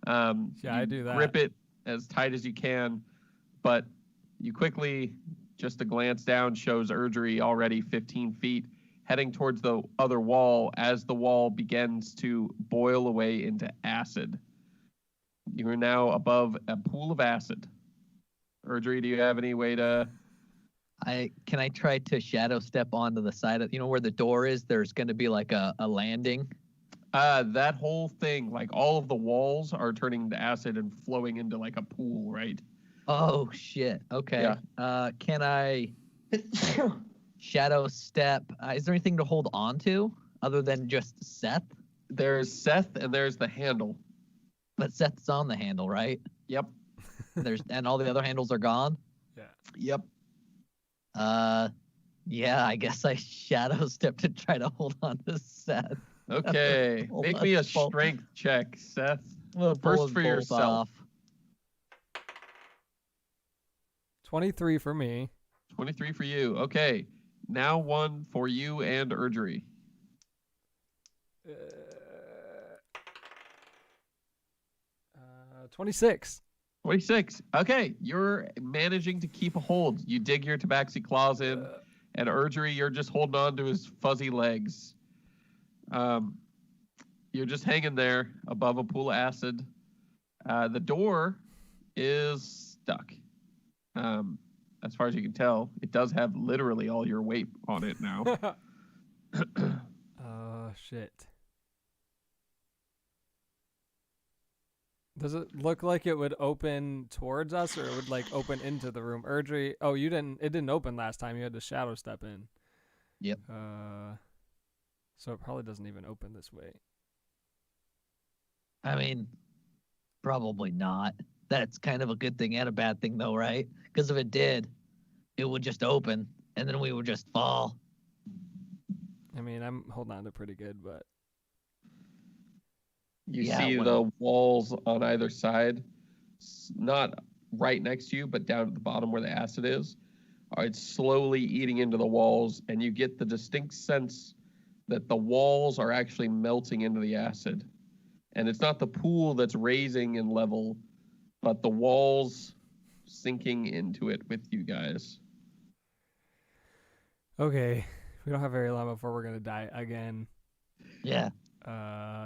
Yeah, You I do that. grip it as tight as you can, but you quickly, just a glance down, shows Erdry already 15 feet, heading towards the other wall as the wall begins to boil away into acid. You are now above a pool of acid. Erdry, do you have any way to... Can I try to shadow step onto the side of, where the door is? There's going to be like a landing. That whole thing, like all of the walls are turning to acid and flowing into like a pool, right? Oh shit. Okay. Yeah. Can I shadow step? Is there anything to hold on to other than just Seth? There's Seth and there's the handle. But Seth's on the handle, right? Yep. And all the other handles are gone. Yeah. Yep. Yeah. I guess I shadow step to try to hold on to Seth. Okay. Hold Make on, me a pull. strength check, Seth. We'll pull First us for both yourself. off. 23 for me. 23 for you. Okay. Now one for you and Erdry. 26. 26. Okay. You're managing to keep a hold. You dig your tabaxi claws in, and Erdry, you're just holding on to his fuzzy legs. You're just hanging there above a pool of acid. The door is stuck. As far as you can tell, it does have literally all your weight on it now. Oh, shit. Does it look like it would open towards us, or it would like open into the room? Erdry, oh, it didn't open last time. You had to shadow step in. Yep. So it probably doesn't even open this way. I mean, probably not. That's kind of a good thing and a bad thing, though, right? Because if it did, it would just open, and then we would just fall. I mean, I'm holding on to pretty good, but You Yeah, see when- the walls on either side, not right next to you, but down at the bottom where the acid is. It's slowly eating into the walls, and you get the distinct sense that the walls are actually melting into the acid. And it's not the pool that's raising in level, but the walls sinking into it with you guys. okay. We don't have very long before we're gonna die again. Yeah.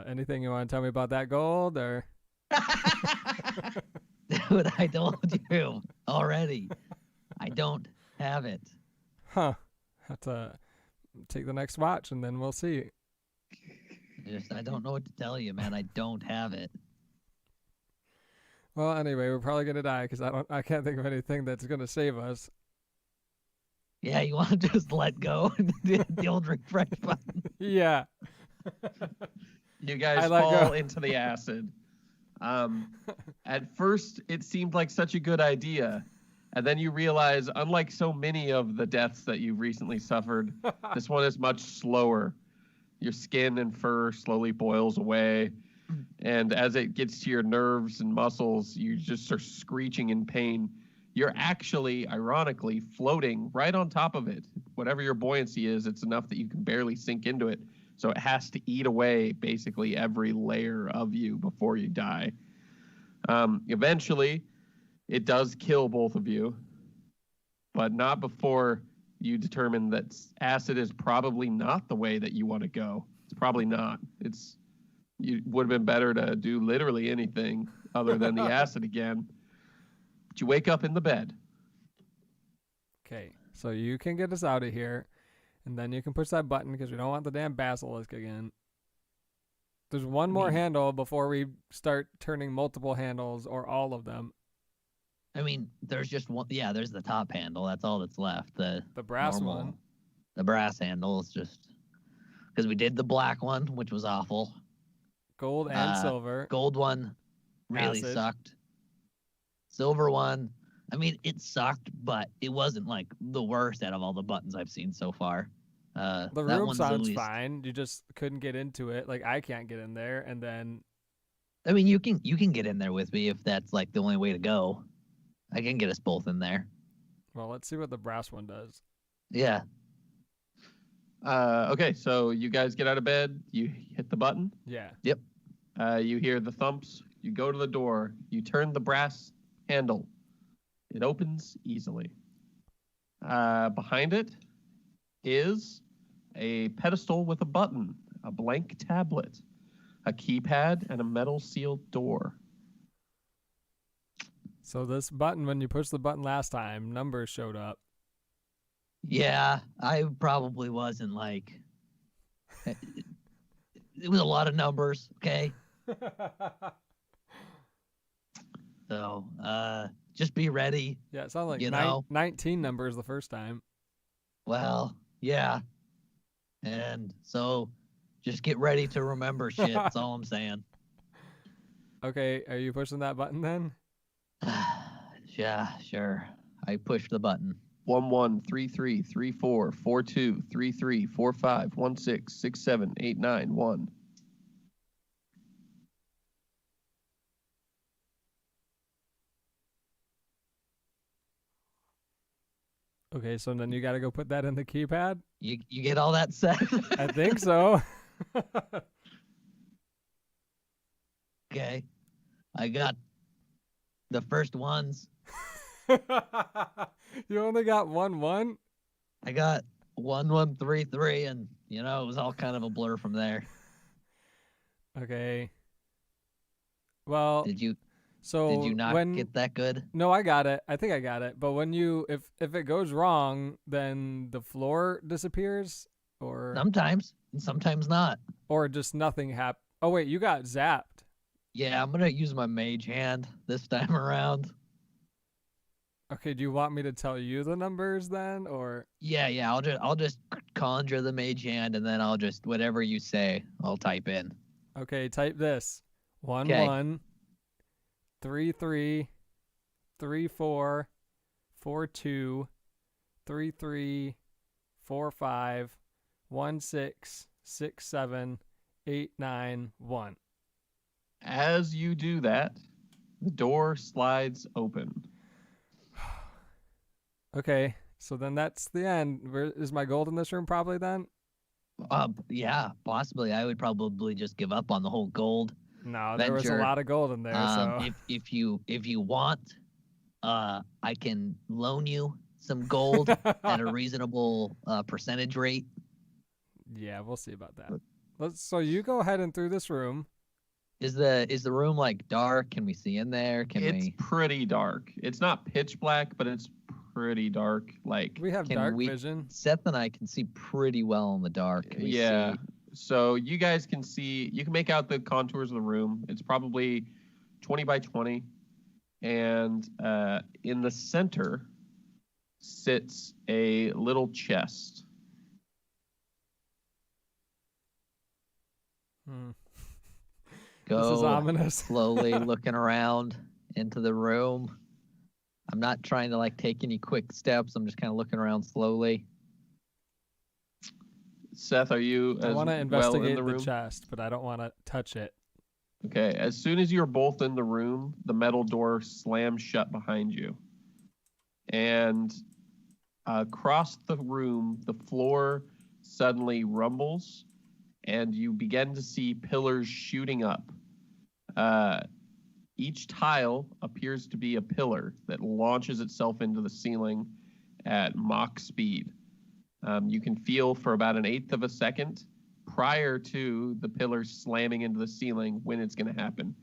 Anything you want to tell me about that gold, or? Dude, I told you already. I don't have it. Huh. Have to take the next watch, and then we'll see. I don't know what to tell you, man. I don't have it. Well, anyway, we're probably gonna die because I can't think of anything that's gonna save us. Yeah, you want to just let go and hit the old refresh button? Yeah. You I guys let fall go. into the acid. At first, it seemed like such a good idea. And then you realize, unlike so many of the deaths that you've recently suffered, this one is much slower. Your skin and fur slowly boils away. And as it gets to your nerves and muscles, you just are screeching in pain. You're actually, ironically, floating right on top of it. Whatever your buoyancy is, it's enough that you can barely sink into it. So it has to eat away basically every layer of you before you die. Eventually, it does kill both of you, but not before you determine that acid is probably not the way that you want to go. It's probably not. You would have been better to do literally anything other than the acid again. But you wake up in the bed. Okay, so you can get us out of here, and then you can push that button because we don't want the damn basilisk again. There's one more handle before we start turning multiple handles or all of them. I mean, there's just one. Yeah, there's the top handle. That's all that's left. The brass normal- one. The brass handle is just because we did the black one, which was awful. Gold and silver. Gold one really Acid. sucked. Silver one, I mean, it sucked, but it wasn't like the worst out of all the buttons I've seen so far. The that room one's sounds at least- fine. You just couldn't get into it. Like I can't get in there, and then I mean, you can get in there with me if that's like the only way to go. I can get us both in there. well, let's see what the brass one does. Yeah. Okay, so you guys get out of bed. You hit the button. Yeah. You hear the thumps. You go to the door. You turn the brass handle. It opens easily. Behind it is a pedestal with a button, a blank tablet, a keypad, and a metal sealed door. So this button, when you pushed the button last time, numbers showed up. Yeah, I probably wasn't like. It was a lot of numbers, okay? So, just be ready. Yeah, it sounded like You know? 19 numbers the first time. Well, yeah. And so just get ready to remember shit. That's all I'm saying. Okay, are you pushing that button then? Yeah, sure. I push the button. 113334223345166789 Okay, so then you got to go put that in the keypad? You get all that set? I think so. Okay. I got the first ones. You only got 1-1? I got 1133, and it was all kind of a blur from there. Okay. Well, Did you so not when get that good? No, I got it. I think I got it. But when if it goes wrong, then the floor disappears or Sometimes, and sometimes not. just nothing happens. Oh wait, you got zapped. Yeah, I'm gonna use my mage hand this time around. Okay, do you want me to tell you the numbers then or Yeah. I'll just conjure the mage hand, and then I'll just whatever you say, I'll type in. Okay, type this. 1 Okay. 1 3 3 3 4 4 2 3 3 4 5 1 6 6 7 8 9 1. As you do that, the door slides open. Okay, so then that's the end. Where is my gold in this room probably then? Yeah, possibly. I would probably just give up on the whole gold. No, there was a venture. lot of gold in there, so If you want, I can loan you some gold at a reasonable percentage rate. yeah, we'll see about that. So you go ahead and through this room. Is the room like dark? Can we see in there? It's pretty dark. It's not pitch black, but it's pretty dark. Like We have Can dark we- vision. Seth and I can see pretty well in the dark. Can we yeah. see? So you guys can see, you can make out the contours of the room. It's probably 20 by 20. And in the center sits a little chest. This is Go ominous. slowly looking around into the room. I'm not trying to take any quick steps. I'm just kind of looking around slowly. Seth, are you I as want to well investigate in the room? chest, but I don't want to touch it. Okay, as soon as you're both in the room, the metal door slams shut behind you. And across the room, the floor suddenly rumbles, and you begin to see pillars shooting up. Each tile appears to be a pillar that launches itself into the ceiling at Mach speed. You can feel for about 1/8 of a second prior to the pillar slamming into the ceiling when it's going to happen.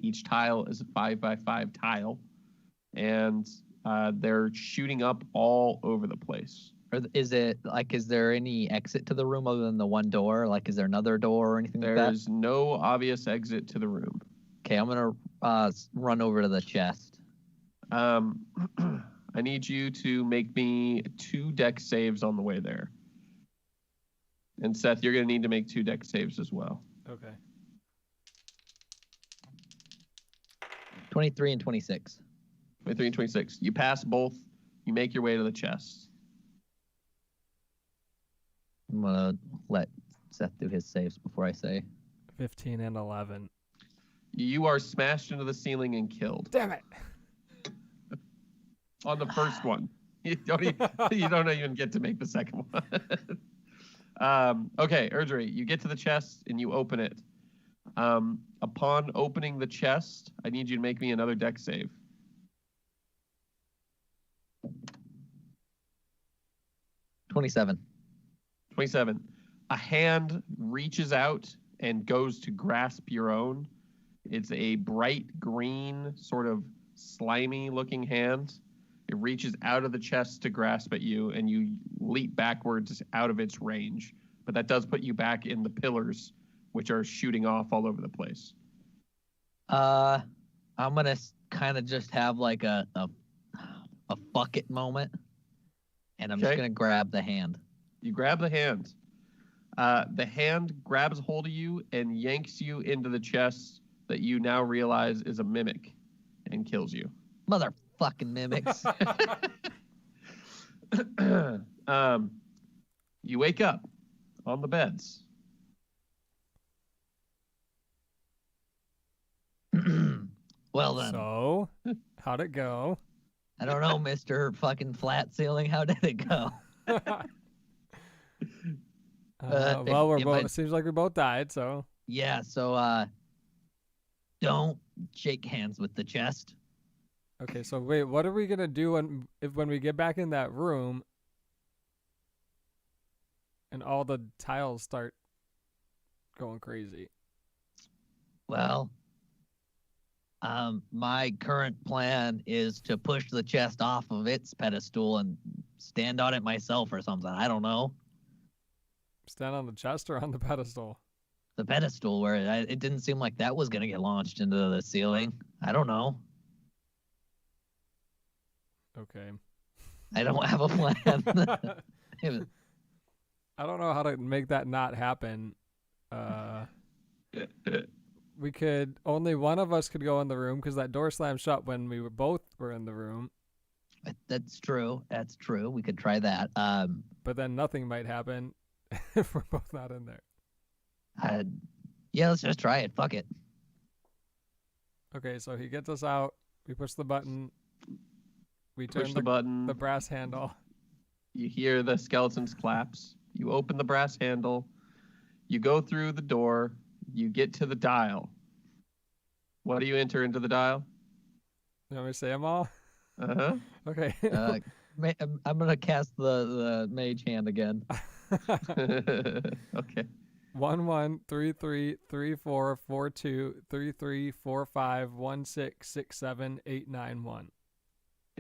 Each tile is a 5 by 5 tile, and they're shooting up all over the place. Or is there any exit to the room other than the one door? Is there another door or anything like that? There's no obvious exit to the room. Okay, I'm gonna run over to the chest. I need you to make me 2 dex saves on the way there. And Seth, you're going to need to make 2 dex saves as well. Okay. 23 and 26. 23 and 26. You pass both. You make your way to the chest. I'm gonna let Seth do his saves before I say. 15 and 11. You are smashed into the ceiling and killed. Damn it. On the first one. You don't even get to make the second one. Okay, Erdry, you get to the chest and you open it. Upon opening the chest, I need you to make me another dex save. 27. 27. A hand reaches out and goes to grasp your own. It's a bright green, sort of slimy looking hand. It reaches out of the chest to grasp at you, and you leap backwards out of its range. But that does put you back in the pillars, which are shooting off all over the place. I'm gonna kind of just have a a fuck it moment, and I'm just Okay. gonna grab the hand. You grab the hand. The hand grabs hold of you and yanks you into the chest that you now realize is a mimic and kills you. Motherfucking mimics. You wake up on the beds. Well then, So, how'd it go? I don't know, Mister Fucking Flat Ceiling. How did it go? Well, if I- it seems like we both died, so Yeah. So don't shake hands with the chest. okay. So wait, what are we gonna do when we get back in that room and all the tiles start going crazy? Well, my current plan is to push the chest off of its pedestal and stand on it myself or something. I don't know. Stand on the chest or on the pedestal? The pedestal where it didn't seem like that was going to get launched into the ceiling. I don't know. Okay. I don't have a plan. I don't know how to make that not happen. We could only one of us could go in the room because that door slammed shut when we both were in the room. That's true. That's true. We could try that. But then nothing might happen if we're both not in there. Yeah, let's just try it. Fuck it. Okay, so he gets us out. We push the button. We turn Push the button. the brass handle. You hear the skeletons collapse. You open the brass handle. You go through the door. You get to the dial. What do you enter into the dial? You want me to say them all? Uh-huh. Okay. I'm gonna cast the mage hand again. Okay. 1 1 3 3 3 4 4 2 3 3 4 5 1 6 6 7 8 9 1.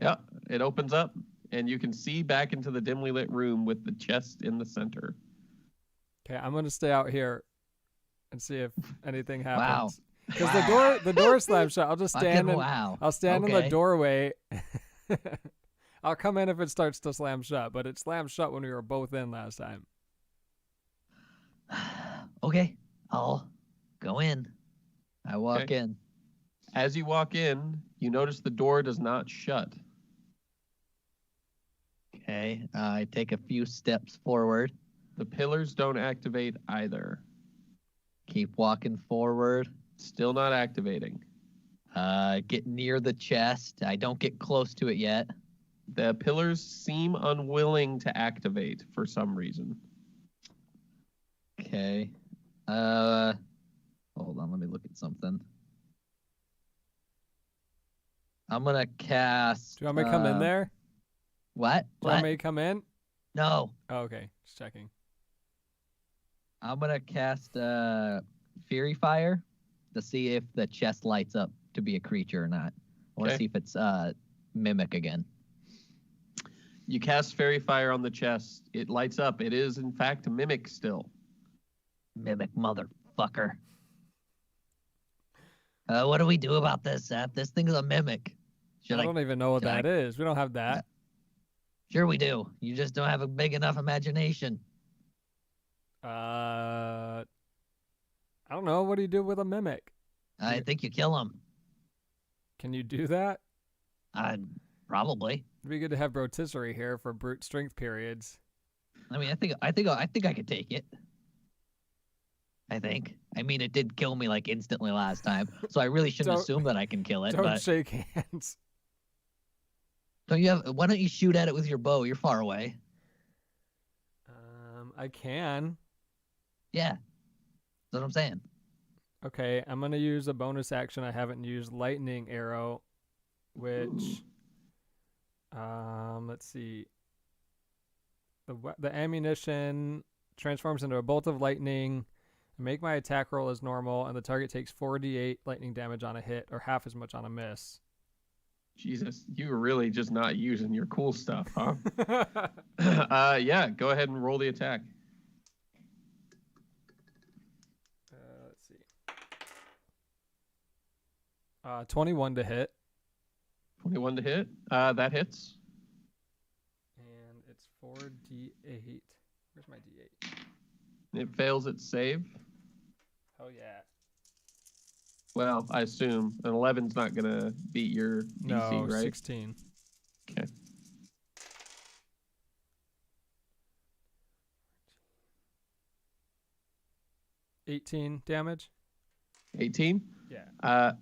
Yeah, it opens up, and you can see back into the dimly lit room with the chest in the center. Okay, I'm gonna stay out here and see if anything Wow. happens. Because the door slammed shut. I'll just stand Fucking in, wow. I'll stand in the Okay. doorway. I'll come in if it starts to slam shut, but it slammed shut when we were both in last time. Okay, I'll go in. I walk Okay. in. As you walk in, you notice the door does not shut. Okay, I take a few steps forward. The pillars don't activate either. Keep walking forward. Still not activating. Get near the chest. I don't get close to it yet. The pillars seem unwilling to activate for some reason. Okay. Hold on, let me look at something. I'm gonna cast. Do you want me to come in there? What? Do you want What? me to come in? No. Oh, okay, just checking. I'm gonna cast Fury Fire to see if the chest lights up to be a creature or not. I want to Okay. see if it's Mimic again. You cast Fairy Fire on the chest. It lights up. It is, in fact, a mimic still. Mimic motherfucker. What do we do about this, Seth? This thing's a mimic. Should I I? don't even know what should I- that is. We don't have that. Sure, we do. You just don't have a big enough imagination. I don't know. What do you do with a mimic? I think you kill him. Can you do that? Probably. It'd be good to have rotisserie here for brute strength periods. I mean, I think I could take it. I think. I mean, it did kill me like instantly last time, so I really shouldn't Don't- assume that I can kill it. Don't But shake hands. don't you have? Why don't you shoot at it with your bow? You're far away. I can. Yeah, that's what I'm saying. Okay, I'm gonna use a bonus action I haven't used, lightning arrow, which, let's see. The ammunition transforms into a bolt of lightning. I make my attack roll as normal, and the target takes 4d8 lightning damage on a hit, or half as much on a miss. Jesus, you were really just not using your cool stuff, huh? Yeah, go ahead and roll the attack. Let's see. 21 to hit. 21 to hit. That hits. 4d8. Where's my d8? It fails its save. Oh yeah. Well, I assume an 11's not gonna beat your DC, No, right? 16. Okay. $18 damage. 18. Yeah.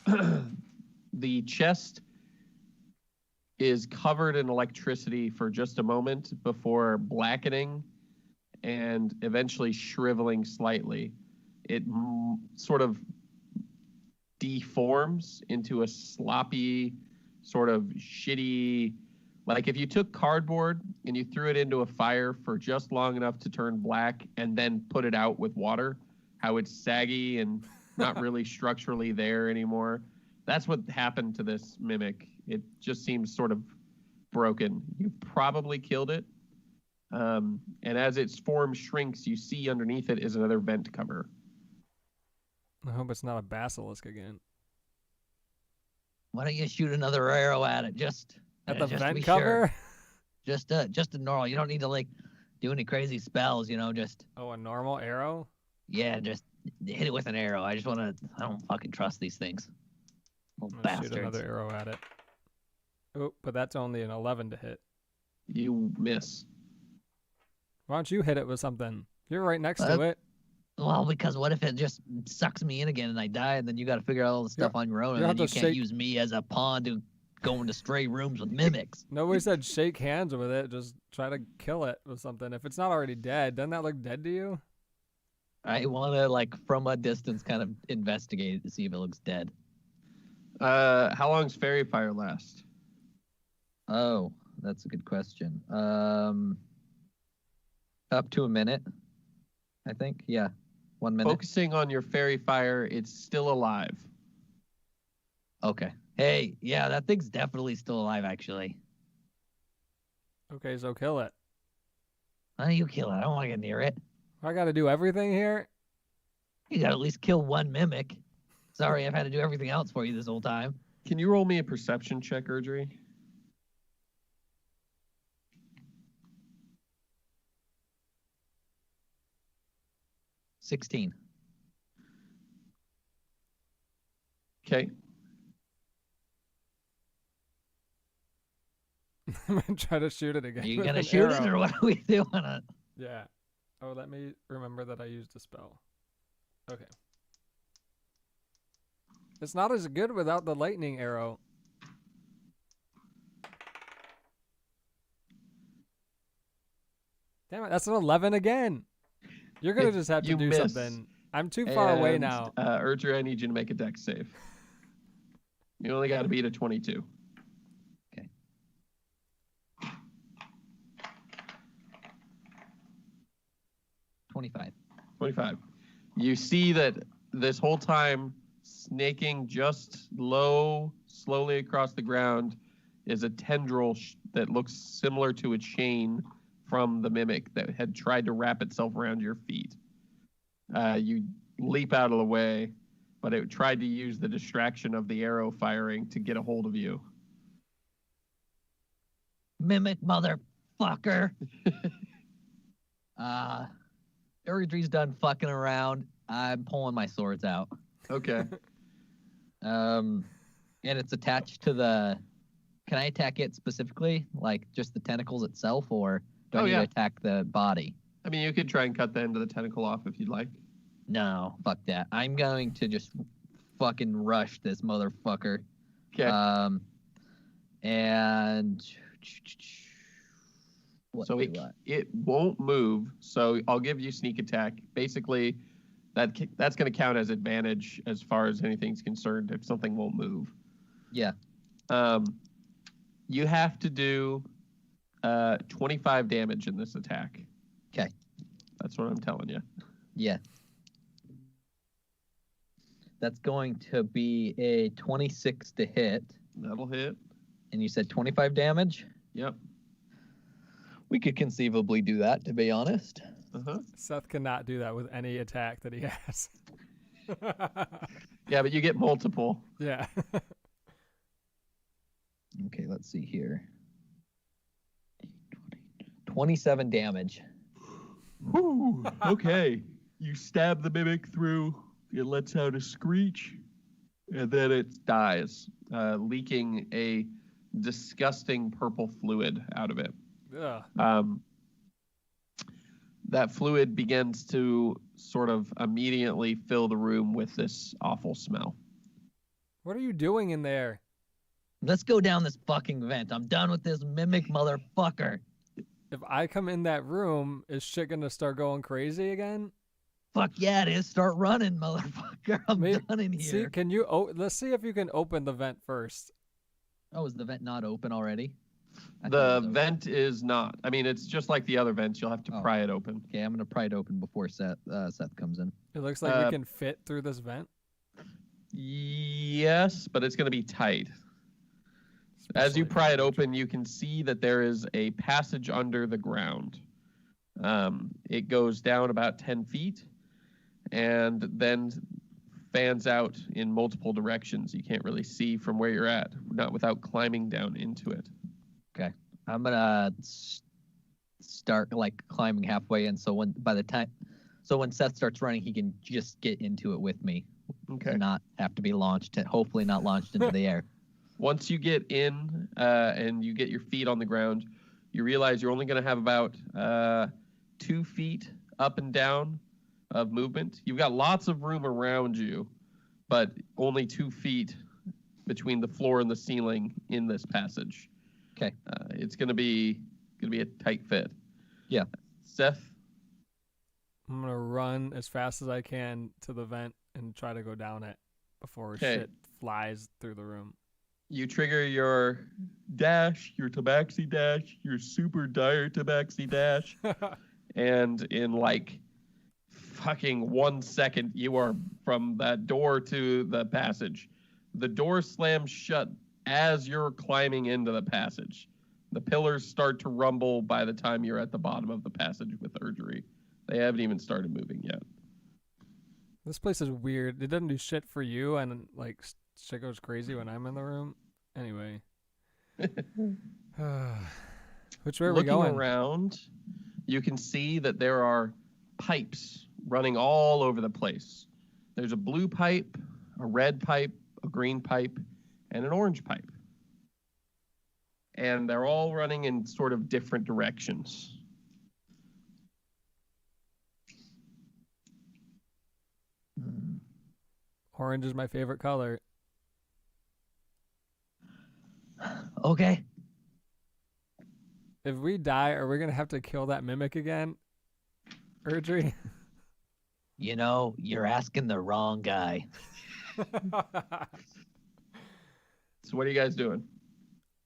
The chest is covered in electricity for just a moment before blackening and eventually shriveling slightly. It sort of deforms into a sloppy, sort of shitty, like if you took cardboard and you threw it into a fire for just long enough to turn black and then put it out with water, how it's saggy and not really structurally there anymore. That's what happened to this mimic. It just seems sort of broken. You probably killed it. And as its form shrinks, you see underneath it is another vent cover. I hope it's not a basilisk again. Why don't you shoot another arrow at it? Just At the just to vent be cover? Sure. Just a normal. You don't need to like do any crazy spells. Just Oh, a normal arrow? yeah, just hit it with an arrow. I don't fucking trust these things. I'm Little gonna shoot bastards. another arrow at it. Oh, but that's only an 11 to hit. You miss. Why don't you hit it with something? You're right next to it. Well, because what if it just sucks me in again and I die, and then you got to figure out all the stuff on your own, and you'll then you have to can't shake- use me as a pawn to go into stray rooms with mimics. Nobody said shake hands with it. Just try to kill it with something. If it's not already dead, doesn't that look dead to you? I want to like from a distance kind of investigate it to see if it looks dead. How long's fairy fire last? Oh, that's a good question. Up to a minute, I think. Yeah, 1 minute. Focusing on your fairy fire, it's still alive. Okay. Hey, yeah, that thing's definitely still alive, actually. Okay, so kill it. Why don't you kill it? I don't want to get near it. I got to do everything here? You got to at least kill one mimic. Sorry, I've had to do everything else for you this whole time. Can you roll me a perception check, Erdry? $16. Okay. I'm going to try to shoot it again. Are you with going to an shoot arrow. it, or what are we doing? Yeah. Oh, let me remember that I used a spell. Okay. It's not as good without the lightning arrow. Damn it, that's an 11 again. You're going to just have to You do miss. something. I'm too far away And, now. Erdry, I need you to make a dex save. You only got to beat a 22. 25. 25. You see that this whole time, snaking just slowly across the ground, is a tendril that looks similar to a chain from the mimic that had tried to wrap itself around your feet. You leap out of the way, but it tried to use the distraction of the arrow firing to get a hold of you. Mimic motherfucker. Erdry's done fucking around. I'm pulling my swords out. Okay. And it's attached to the... Can I attack it specifically? Like just the tentacles itself, or do I need to attack the body? I mean, you could try and cut the end of the tentacle off if you'd like. No, fuck that. I'm going to just fucking rush this motherfucker. Okay. And... What So do I- it won't move. So I'll give you sneak attack. Basically, that's going to count as advantage as far as anything's concerned if something won't move. Yeah. You have to do 25 damage in this attack. Okay. That's what I'm telling you. Yeah. That's going to be a 26 to hit. That'll hit. And you said 25 damage? Yep. We could conceivably do that, to be honest. Uh-huh. Seth cannot do that with any attack that he has. Yeah, but you get multiple. Yeah. Okay, let's see here. 27 damage. Whew, okay. You stab the mimic through. It lets out a screech, and then it dies, leaking a disgusting purple fluid out of it. Ugh. That fluid begins to sort of immediately fill the room with this awful smell. What are you doing in there? Let's go down this fucking vent. I'm done with this mimic motherfucker. If I come in that room, is shit gonna start going crazy again? Fuck yeah, it is. Start running, motherfucker. I'm done in See, here. can you? Let's see if you can open the vent first. Oh, is the vent not open already? I thought it The was open. vent is not. I mean, it's just like the other vents. You'll have to Oh. pry it open. Okay, I'm gonna pry it open before Seth comes in. It looks like we can fit through this vent. Yes, but it's going to be tight. As you pry it open, you can see that there is a passage under the ground. It goes down about 10 feet and then fans out in multiple directions. You can't really see from where you're at, not without climbing down into it. Okay, I'm gonna start like climbing halfway in. So when Seth starts running, he can just get into it with me. Okay. And not have to be launched. Hopefully, not launched into the air. Once you get in and you get your feet on the ground, you realize you're only going to have about 2 feet up and down of movement. You've got lots of room around you, but only 2 feet between the floor and the ceiling in this passage. Okay. It's going to be a tight fit. Yeah. Seth, I'm gonna run as fast as I can to the vent and try to go down it before Okay. shit flies through the room. you trigger your dash, your tabaxi dash, your super dire tabaxi dash. And in like fucking 1 second, you are from that door to the passage. The door slams shut as you're climbing into the passage. The pillars start to rumble by the time you're at the bottom of the passage with Urgery. They haven't even started moving yet. This place is weird. It doesn't do shit for you, and like shit goes crazy when I'm in the room. Anyway, which way are we Looking going? around, you can see that there are pipes running all over the place. There's a blue pipe, a red pipe, a green pipe, and an orange pipe. And they're all running in sort of different directions. Orange is my favorite color. Okay. If we die, are we gonna have to kill that mimic again? Erdry? You know, you're asking the wrong guy. So what are you guys doing?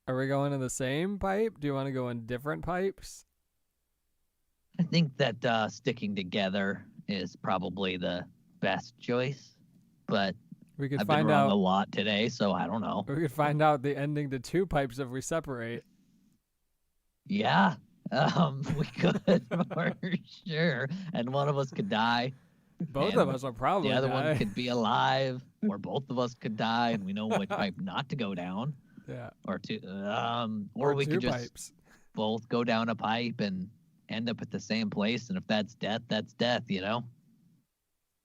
Are we going in the same pipe? Do you want to go in different pipes? I think that sticking together is probably the best choice, but We could I've been find wrong a out. lot today, so I don't know. We could find out the ending to two pipes if we separate. Yeah, we could for sure, and one of us could die. Both And of us will probably The other die. one could be alive, or both of us could die, and we know which pipe not to go down, Yeah. or or we two could just pipes. both go down a pipe and end up at the same place. And if that's death, that's death. You know,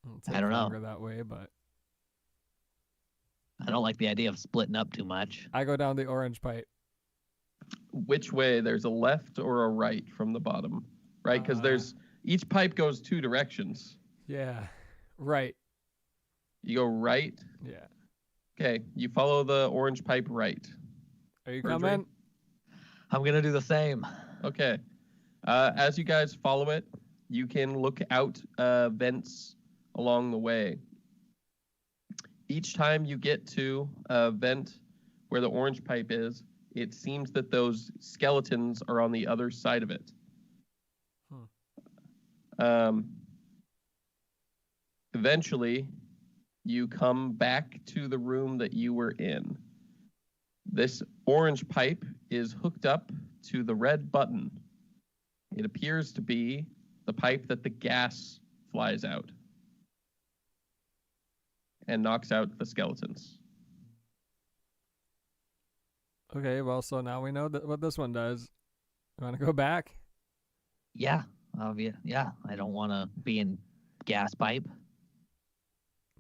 It'll I take don't know. longer that way, but I don't like the idea of splitting up too much. I go down the orange pipe. Which way? There's a left or a right from the bottom, right? Because there's each pipe goes two directions. Yeah. Right. You go right. Yeah. Okay, you follow the orange pipe right. Are you Erdry? coming? I'm gonna do the same. Okay. As you guys follow it, you can look out vents along the way. Each time you get to a vent where the orange pipe is, it seems that those skeletons are on the other side of it. Eventually, you come back to the room that you were in. This orange pipe is hooked up to the red button. It appears to be the pipe that the gas flies out and knocks out the skeletons. Okay, well, so now we know what this one does. You want to go back? Yeah, yeah. I don't want to be in gas pipe.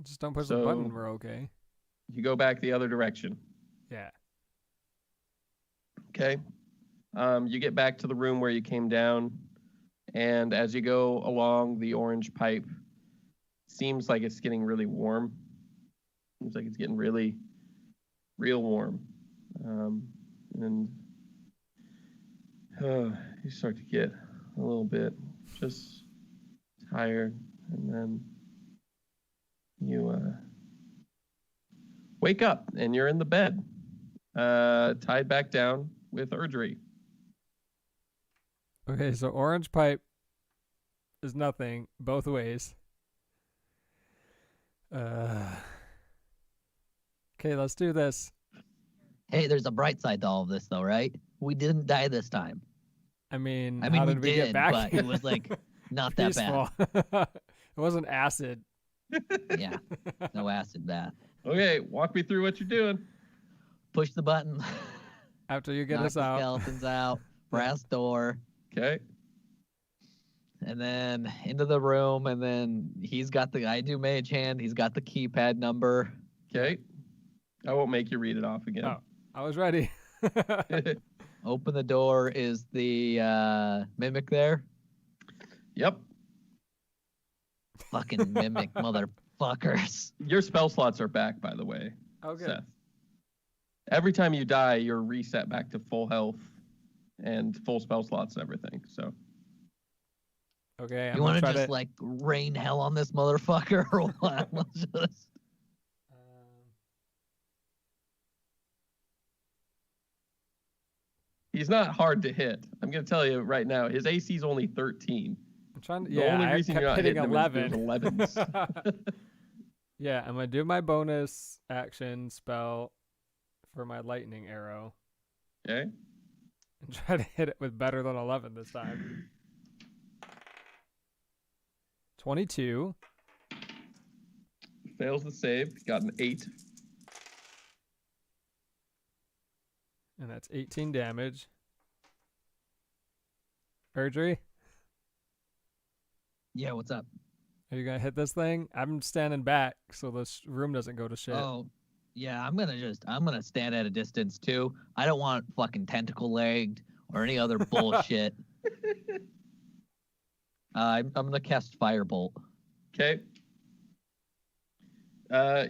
Just don't push the button. So We're okay. you go back the other direction. Yeah. Okay. You get back to the room where you came down, and as you go along the orange pipe, seems like it's getting really warm. Seems like it's getting really, real warm. And you start to get a little bit just tired, and then you wake up and you're in the bed, tied back down with Erdry. Okay, so orange pipe is nothing both ways. Okay, let's do this. Hey, there's a bright side to all of this, though, right? We didn't die this time. I mean, I mean, how we did we get back? but it was like not that bad. Peaceful. It wasn't acid. Yeah, no acid bath. Okay, walk me through what you're doing. Push the button. After you get knock us the out. skeletons out. Brass door. Okay. And then into the room, and then I do mage hand. He's got the keypad number. Okay. I won't make you read it off again. Oh, I was ready. Open the door. Is the mimic there? Yep. Fucking mimic motherfuckers. Your spell slots are back, by the way, Okay. Seth. Every time you die, you're reset back to full health and full spell slots and everything. So Okay. You want to just like rain hell on this motherfucker or what? Let's just... he's not hard to hit. I'm going to tell you right now, his AC is only 13. I'm trying to. The Yeah, only I reason kept you're not hitting hitting 11. him is there's 11s. Yeah, I'm gonna do my bonus action spell for my lightning arrow Okay. and try to hit it with better than 11 this time. 22. Fails the save. Got an 8. And that's 18 damage. Erdry, Yeah, what's up? are you gonna hit this thing? I'm standing back so this room doesn't go to shit. Oh, yeah, I'm gonna stand at a distance too. I don't want fucking tentacle legged or any other bullshit. I'm gonna cast Firebolt. Okay.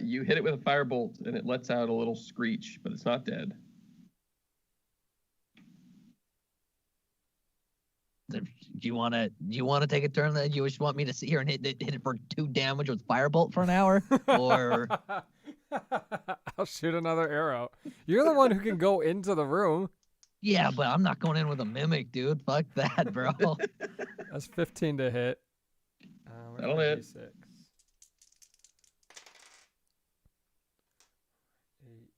You hit it with a firebolt, and it lets out a little screech, but it's not dead. Do you wanna take a turn? That you just want me to sit here and hit it for 2 damage with Firebolt for an hour, or I'll shoot another arrow. You're the one who can go into the room. yeah, but I'm not going in with a mimic, dude. Fuck that, bro. That's 15 to hit. Where's That'll my hit. D6? 8.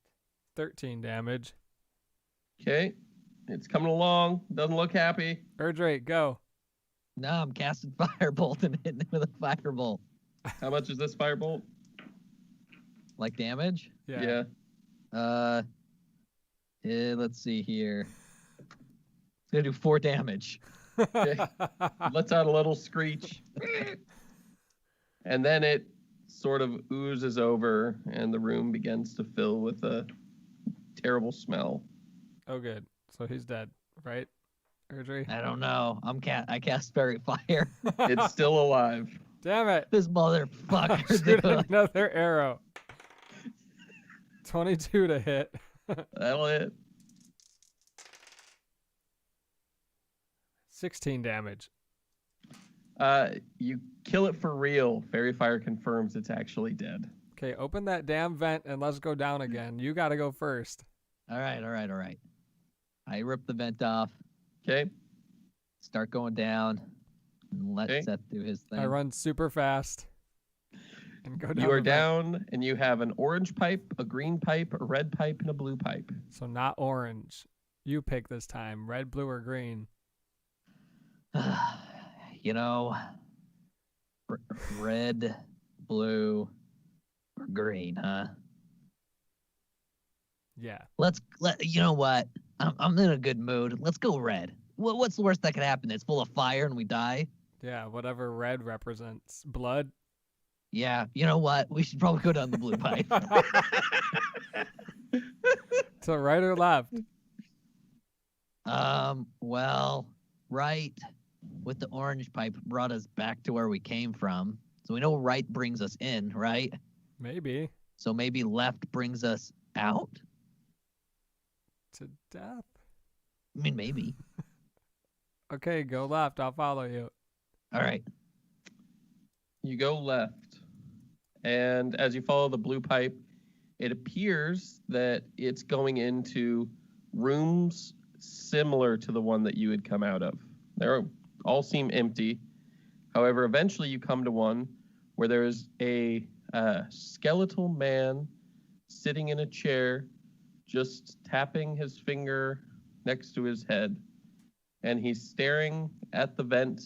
13 damage. Okay. It's coming along. Doesn't look happy. Erdry, go. No, I'm casting Firebolt and hitting it with a Firebolt. How much is this firebolt? Like damage? Yeah. Let's see here. It's gonna do 4 damage. Okay. Lets out a little screech. And then it sort of oozes over, and the room begins to fill with a terrible smell. Oh, good. So he's dead, right? Erdry? I don't know. I cast Fairy Fire. It's still alive. Damn it. This motherfucker, Shoot dude. another arrow. 22 to hit. That'll hit. 16 damage. You kill it for real. Fairy Fire confirms it's actually dead. Okay, open that damn vent and let's go down again. You gotta go first. All right. I rip the vent off, Okay. start going down, and let Okay. Seth do his thing. I run super fast. And go down. You are the vent. down, and you have an orange pipe, a green pipe, a red pipe, and a blue pipe. So not orange. You pick this time. Red, blue, or green. You know, red, blue, or green, huh? Yeah. You know what? I'm in a good mood. Let's go red. What's the worst that could happen? It's full of fire and we die. Yeah, whatever red represents blood. Yeah, you know what? We should probably go down the blue pipe. So right or left? Well, right with the orange pipe brought us back to where we came from. So we know right brings us in, right? Maybe. So maybe left brings us out? To death. I mean, maybe. Okay, go left. I'll follow you. All right. You go left, and as you follow the blue pipe, it appears that it's going into rooms similar to the one that you had come out of. They all seem empty. However, eventually you come to one where there is a skeletal man sitting in a chair, just tapping his finger next to his head, and he's staring at the vent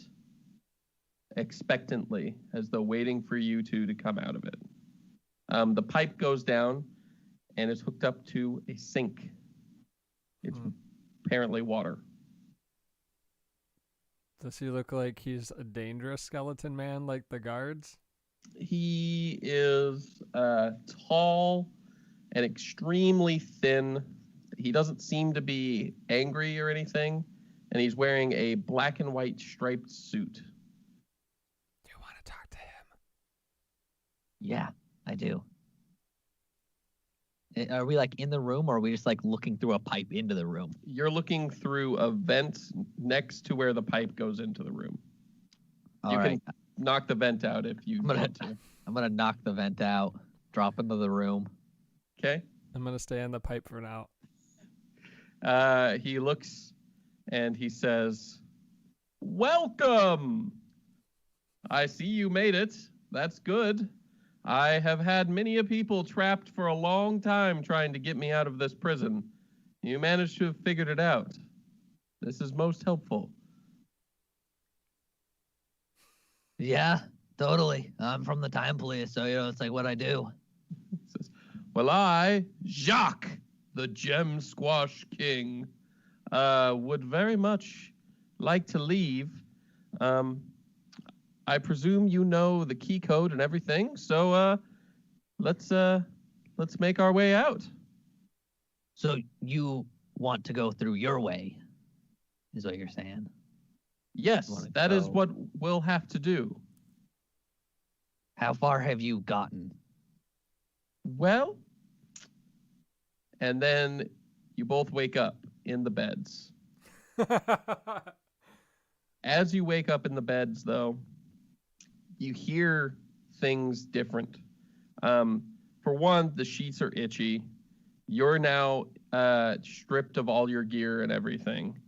expectantly, as though waiting for you two to come out of it. The pipe goes down and is hooked up to a sink. It's apparently water. Does he look like he's a dangerous skeleton man like the guards? He is tall and extremely thin. He doesn't seem to be angry or anything, and he's wearing a black and white striped suit. You want to talk to him? Yeah, I do. Are we like in the room, or are we just like looking through a pipe into the room? You're looking through a vent next to where the pipe goes into the room. All you right. can knock the vent out if you want to. I'm gonna knock the vent out, drop into the room. Okay. I'm going to stay in the pipe for now. He looks and he says, "Welcome! I see you made it. That's good. I have had many a people trapped for a long time trying to get me out of this prison. You managed to have figured it out. This is most helpful." Yeah, totally. I'm from the Time Police, so it's like what I do. He says, "Well, I, Jacques, the Gem Squash King, would very much like to leave. I presume you know the key code and everything, so let's make our way out." So you want to go through your way, is what you're saying? Yes, Wanna that is go. what we'll have to do. How far have you gotten? Well, and then you both wake up in the beds. As you wake up in the beds, though, you hear things different. For one, the sheets are itchy. You're now stripped of all your gear and everything.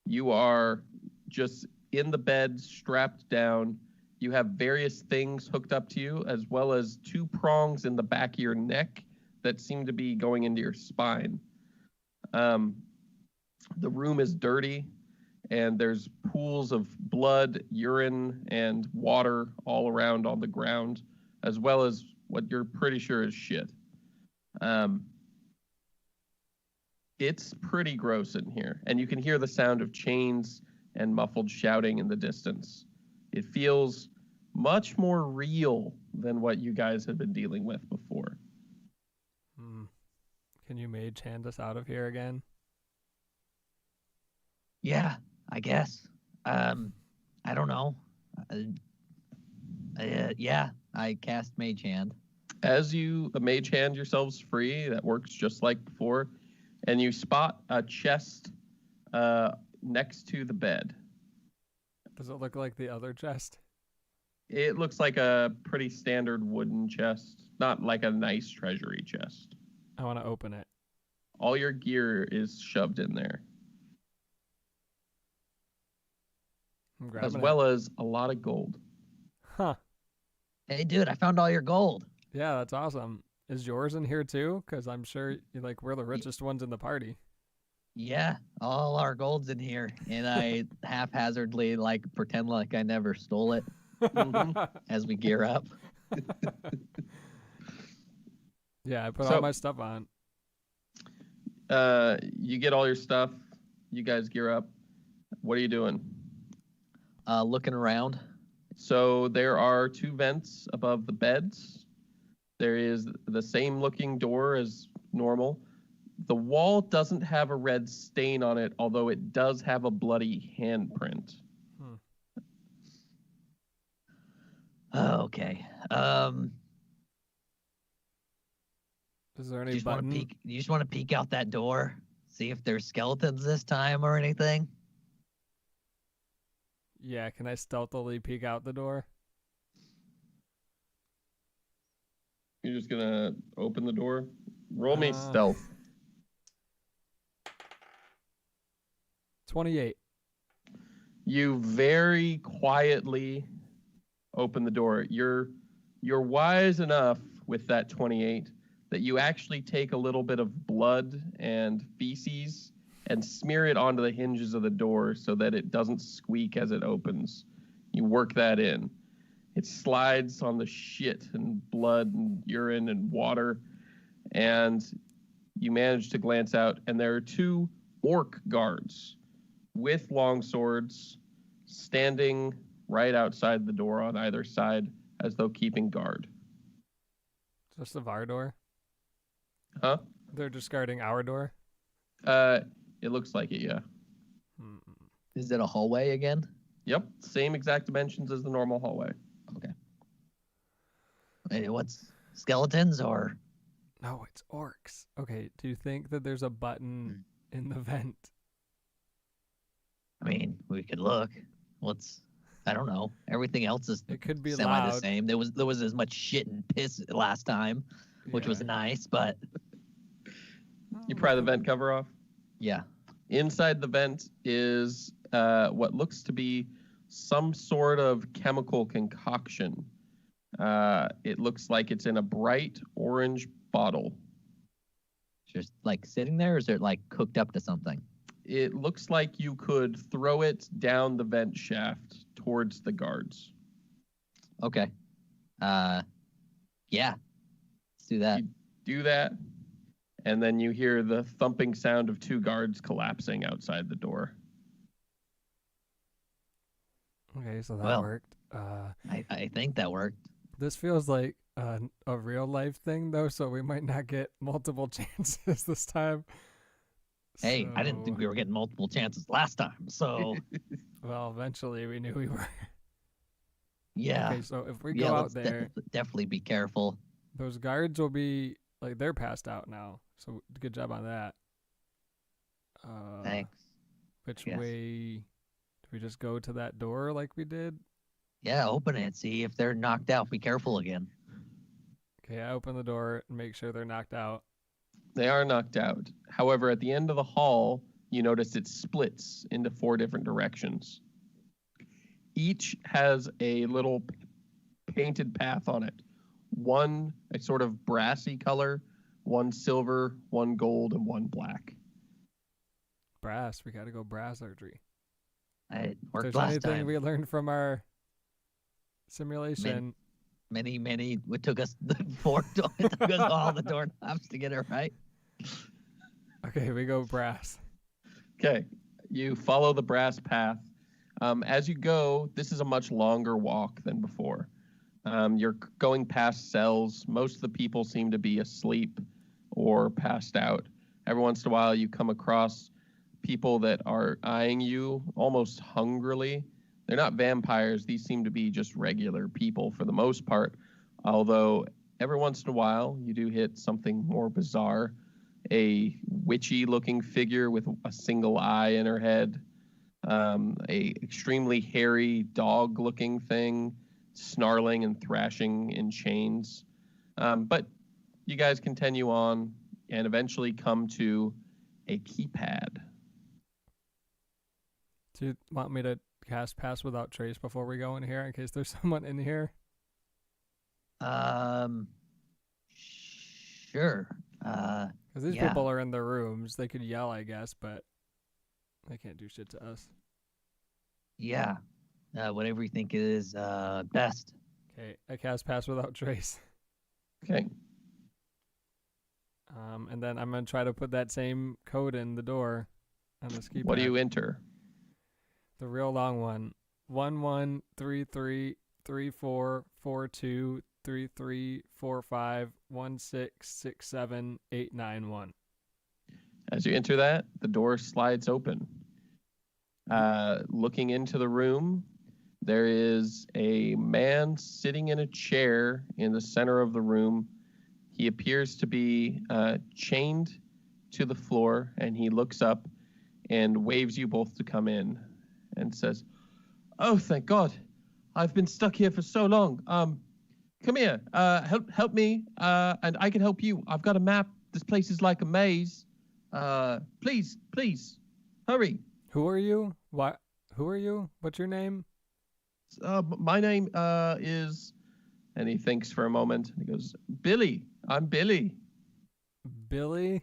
You are just in the bed, strapped down. You have various things hooked up to you, as well as two prongs in the back of your neck that seem to be going into your spine. The room is dirty, and there's pools of blood, urine, and water all around on the ground, as well as what you're pretty sure is shit. It's pretty gross in here, and you can hear the sound of chains and muffled shouting in the distance. It feels much more real than what you guys have been dealing with before. Can you mage hand us out of here again? Yeah, I guess. I don't know. Yeah, I cast Mage Hand. As you mage hand yourselves free, that works just like before, and you spot a chest next to the bed. Does it look like the other chest? It looks like a pretty standard wooden chest, not like a nice treasury chest. I want to open it. All your gear is shoved in there, I'm as grabbing well as a lot of gold. Huh. Hey, dude, I found all your gold. Yeah, that's awesome. Is yours in here too? Because I'm sure we're the richest ones in the party. Yeah, all our gold's in here, and I haphazardly pretend like I never stole it as we gear up. Yeah, I put So- all my stuff on. You get all your stuff. You guys gear up. What are you doing? Looking around. So there are 2 vents above the beds. There is the same looking door as normal. The wall doesn't have a red stain on it, although it does have a bloody handprint. Oh, okay. Is there You any just want button? to peek. You just want to peek out that door, see if there's skeletons this time or anything. Yeah, can I stealthily peek out the door? You're just gonna open the door? Roll me Uh, stealth. 28. You very quietly open the door. You're wise enough with that 28 that you actually take a little bit of blood and feces and smear it onto the hinges of the door so that it doesn't squeak as it opens. You work that in. It slides on the shit and blood and urine and water, and you manage to glance out, and there are 2 orc guards with long swords standing right outside the door on either side as though keeping guard. Just of our door? Huh? They're just guarding our door? It looks like it, yeah. Hmm. Is it a hallway again? Yep, same exact dimensions as the normal hallway. Okay. Hey, what's skeletons or? No, it's orcs. Okay, do you think that there's a button in the vent? I mean, we could look. I don't know. Everything else is It could be semi the loud. same. There was as much shit and piss last time, which was Yeah. nice, but You pry the vent cover off. yeah. Inside the vent is what looks to be some sort of chemical concoction. It looks like it's in a bright orange bottle. Just like sitting there, or is it like cooked up to something? It looks like you could throw it down the vent shaft towards the guards. Okay. Yeah. Let's do that. Do that, and then you hear the thumping sound of 2 guards collapsing outside the door. Okay, so that Well. worked. I think that worked. This feels like a real life thing, though, so we might not get multiple chances this time. Hey, I didn't think So- we were getting multiple chances last time, so Well, eventually we knew we were. yeah. Okay, so if we Yeah, go out let's there, definitely be careful. those guards will be like they're passed out now. So good job on that. Thanks. Which Yes. way? Do we just go to that door like we did? Yeah, open it. See if they're knocked out. Be careful again. Okay, I open the door and make sure they're knocked out. They are knocked out. However, at the end of the hall, you notice it splits into 4 different directions. Each has a little painted path on it. One a sort of brassy color, one silver, one gold, and one black. Brass. We got to go brass surgery. It If worked there's last anything time. we learned from our simulation, Many. It took us it took us all the doorknobs to get it right. okay, we go brass. Okay, you follow the brass path. As you go, this is a much longer walk than before. You're going past cells. Most of the people seem to be asleep or passed out. Every once in a while, you come across people that are eyeing you almost hungrily. They're not vampires. These seem to be just regular people for the most part, although every once in a while, you do hit something more bizarre. A witchy-looking figure with a single eye in her head, a extremely hairy dog-looking thing, snarling and thrashing in chains. But you guys continue on and eventually come to a keypad. Do you want me to cast Pass Without Trace before we go in here in case there's someone in here? Sure. Because these Yeah. people are in their rooms. They could yell, I guess, but they can't do shit to us. Yeah. Whatever you think is best. Okay, I cast Pass Without Trace. Okay. And then I'm going to try to put that same code in the door on this keypad. What do you enter? The real long one. 113334234516678991. As you enter that, the door slides open. Looking into the room, there is a man sitting in a chair in the center of the room. He appears to be chained to the floor, and he looks up and waves you both to come in and says, "Oh, thank God. I've been stuck here for so long. Come here. Help me, and I can help you. I've got a map. This place is like a maze. Please, hurry." Who are you? What? Who are you? What's your name? My name is, and he thinks for a moment, and he goes, "Billy. I'm Billy." Billy?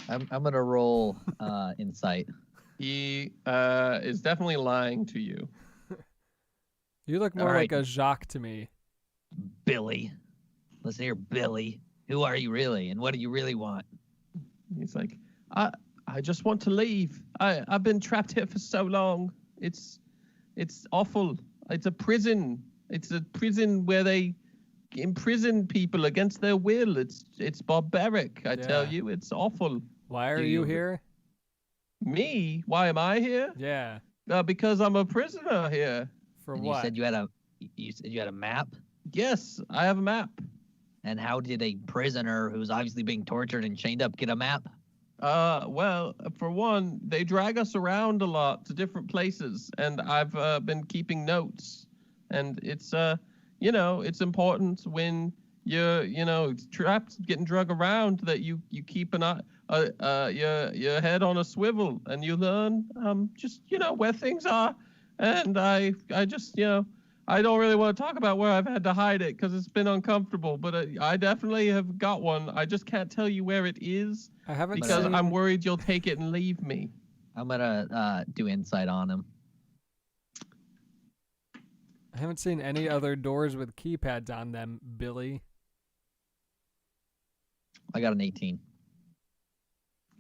I'm gonna roll insight. He is definitely lying to you. You look more All like right. a Jacques to me. Billy, listen here, Billy. Who are you really, and what do you really want? He's like, I just want to leave. I've been trapped here for so long. It's awful. It's a prison. It's a prison where they imprison people against their will. It's barbaric. I tell Yeah. you, it's awful. Why are Do you you- here? Me? Why am I here? Yeah. Because I'm a prisoner here. For And what? you said you had a map. Yes, I have a map. And how did a prisoner who's obviously being tortured and chained up get a map? Well, for one, they drag us around a lot to different places, and I've been keeping notes. And it's it's important when you're trapped, getting drug around, that you keep an eye, your head on a swivel, and you learn just where things are. And I just I don't really want to talk about where I've had to hide it because it's been uncomfortable, but I definitely have got one. I just can't tell you where it is I haven't because seen, I'm worried you'll take it and leave me. I'm gonna do insight on him. I haven't seen any other doors with keypads on them, Billy. I got an 18.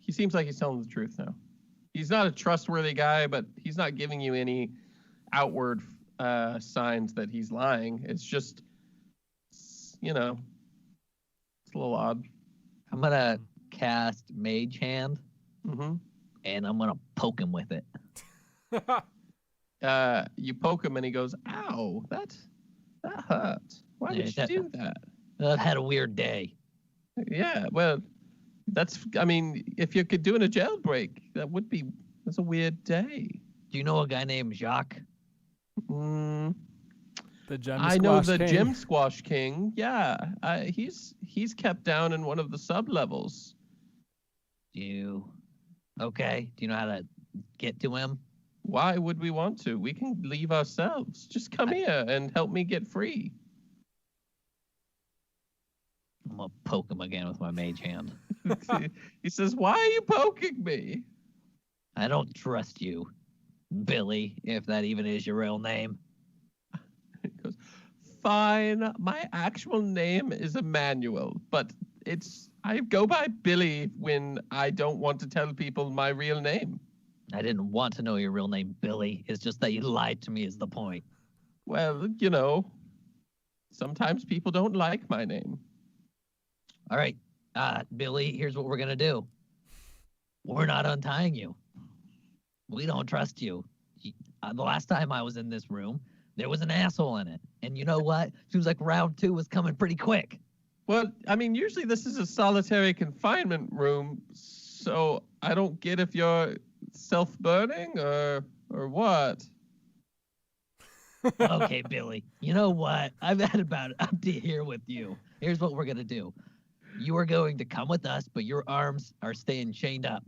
He seems like he's telling the truth now. He's not a trustworthy guy, but he's not giving you any outward signs that he's lying. It's just, it's a little odd. I'm gonna cast Mage Hand, hmm and I'm gonna poke him with it. You poke him and he goes, "Ow, that hurt. Why Yeah, did you do that?" I've had a weird day. Yeah, well, if you could do in a jailbreak, that's a weird day. Do you know a guy named Jacques? Mm, The Gem I know Squash the King. Gem Squash King. Yeah, he's kept down in one of the sub levels. Okay. Do you know how to get to him? Why would we want to? We can leave ourselves. Just come here and help me get free. I'm gonna poke him again with my Mage Hand. He says, "Why are you poking me?" I don't trust you, Billy, if that even is your real name. He goes, "Fine. My actual name is Emmanuel, but I go by Billy when I don't want to tell people my real name." I didn't want to know your real name, Billy. It's just that you lied to me is the point. Well, sometimes people don't like my name. All right, Billy, here's what we're going to do. We're not untying you. We don't trust you. The last time I was in this room, there was an asshole in it. And you know what? Seems like round 2 was coming pretty quick. Well, I mean, usually this is a solitary confinement room, so I don't get if you're self-burning or what. Okay, Billy, you know what? I've had about up to here with you. Here's what we're going to do. You are going to come with us, but your arms are staying chained up.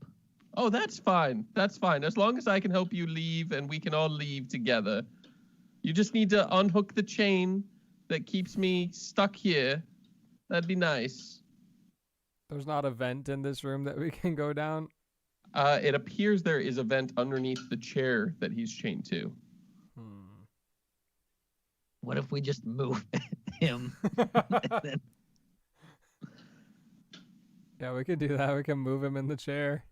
Oh, that's fine. That's fine. As long as I can help you leave and we can all leave together. You just need to unhook the chain that keeps me stuck here. That'd be nice. There's not a vent in this room that we can go down. It appears there is a vent underneath the chair that he's chained to. What if we just move him? Then- Yeah, we could do that. We can move him in the chair.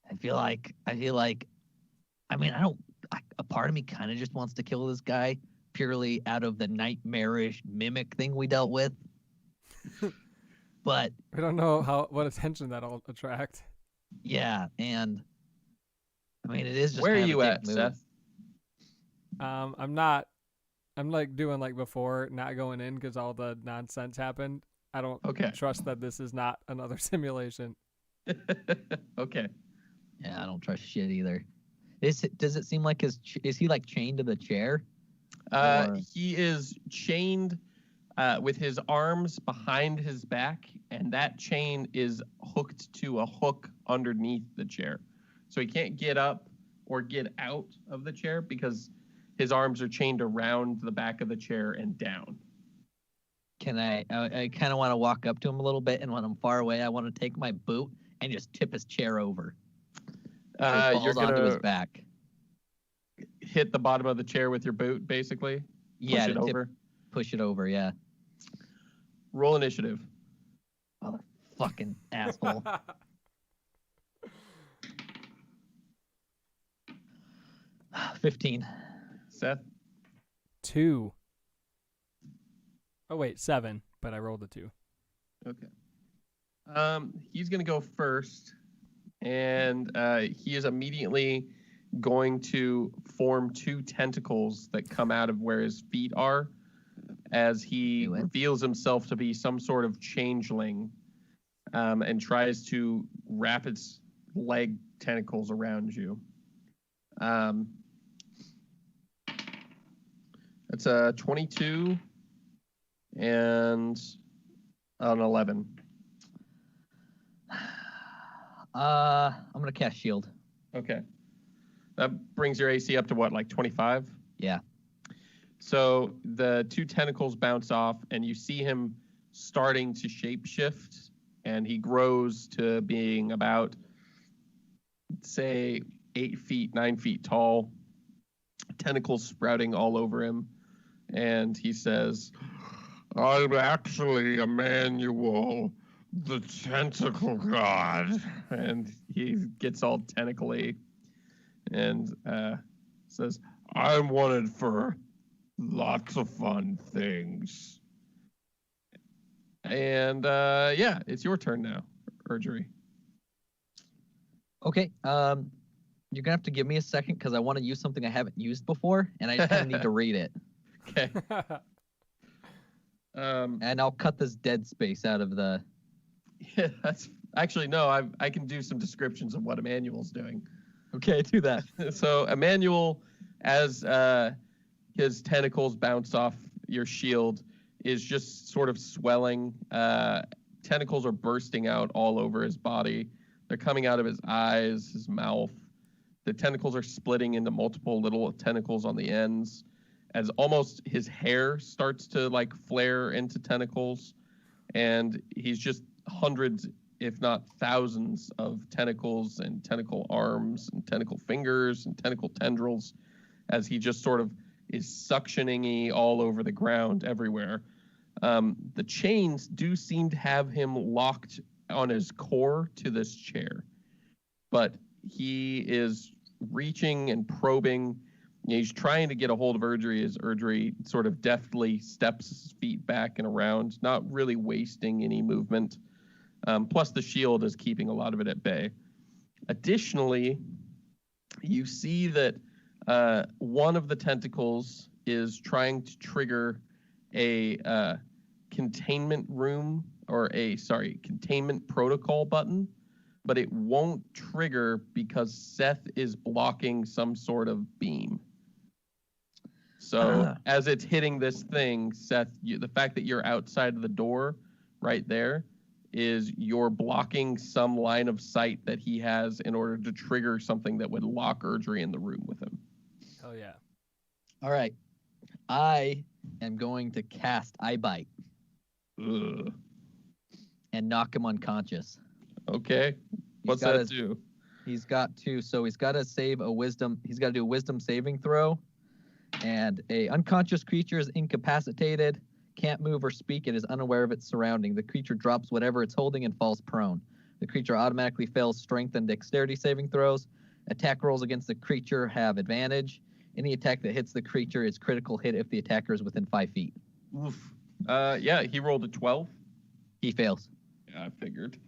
I feel like I mean, I don't. A part of me kind of just wants to kill this guy purely out of the nightmarish mimic thing we dealt with. But We don't know what attention that'll attract. yeah, and I mean, it is just Where are kind of a you dick at, move. Seth? I'm not. I'm like doing like before, not going in because all the nonsense happened. I don't Okay. trust that this is not another simulation. Okay. Yeah, I don't trust shit either. Does it seem like is he like chained to the chair? Or- He is chained with his arms behind his back, and that chain is hooked to a hook underneath the chair. So he can't get up or get out of the chair because his arms are chained around the back of the chair and down. Can I kind of want to walk up to him a little bit, and when I'm far away, I want to take my boot and just tip his chair over. So he You're falls onto his gonna back. hit the bottom of the chair with your boot, basically. Yeah, Push it to over. push it over. Yeah. Roll initiative. Fucking asshole. 15. Seth. 2. Oh wait, 7. But I rolled a 2. Okay. He's gonna go first, and he is immediately going to form 2 tentacles that come out of where his feet are, as he Do it. reveals himself to be some sort of changeling, and tries to wrap its leg tentacles around you. It's a 22 and an 11. I'm gonna cast shield. Okay. That brings your AC up to what, like 25? Yeah. So the 2 tentacles bounce off, and you see him starting to shapeshift, and he grows to being about, say, 8 feet, 9 feet tall, tentacles sprouting all over him. And he says, "I'm actually Emmanuel, the tentacle god." And he gets all tentacly and says, "I'm wanted for lots of fun things." And yeah, it's your turn now, Urgery. Okay. You're gonna have to give me a second because I want to use something I haven't used before, and I just kind of need to read it. Okay. And I'll cut this dead space out of the. Yeah, that's actually no. I can do some descriptions of what Emmanuel's doing. Okay, do that. So Emmanuel, as his tentacles bounce off your shield, is just sort of swelling. Tentacles are bursting out all over his body. They're coming out of his eyes, his mouth. The tentacles are splitting into multiple little tentacles on the ends, as almost his hair starts to like flare into tentacles, and he's just hundreds, if not thousands, of tentacles and tentacle arms and tentacle fingers and tentacle tendrils, as he just sort of is suctioning-y all over the ground everywhere. The chains do seem to have him locked on his core to this chair, but he is reaching and probing. He's trying to get a hold of Urgery as Urgery sort of deftly steps his feet back and around, not really wasting any movement. Plus, the shield is keeping a lot of it at bay. Additionally, you see that one of the tentacles is trying to trigger a containment room, or containment protocol button, but it won't trigger because Seth is blocking some sort of beam. So as it's hitting this thing, Seth, the fact that you're outside of the door right there is you're blocking some line of sight that he has in order to trigger something that would lock Urgery in the room with him. Hell yeah. All right. I am going to cast Eye Bite Ugh. and knock him unconscious. Okay. What's got that his- do? He's got to he's got to do a wisdom saving throw. And a unconscious creature is incapacitated, can't move or speak, and is unaware of its surrounding. The creature drops whatever it's holding and falls prone. The creature automatically fails strength and dexterity saving throws. Attack rolls against the creature have advantage. Any attack that hits the creature is critical hit if the attacker is within 5 feet. Oof. Yeah, he rolled a 12. He fails. Yeah, I figured.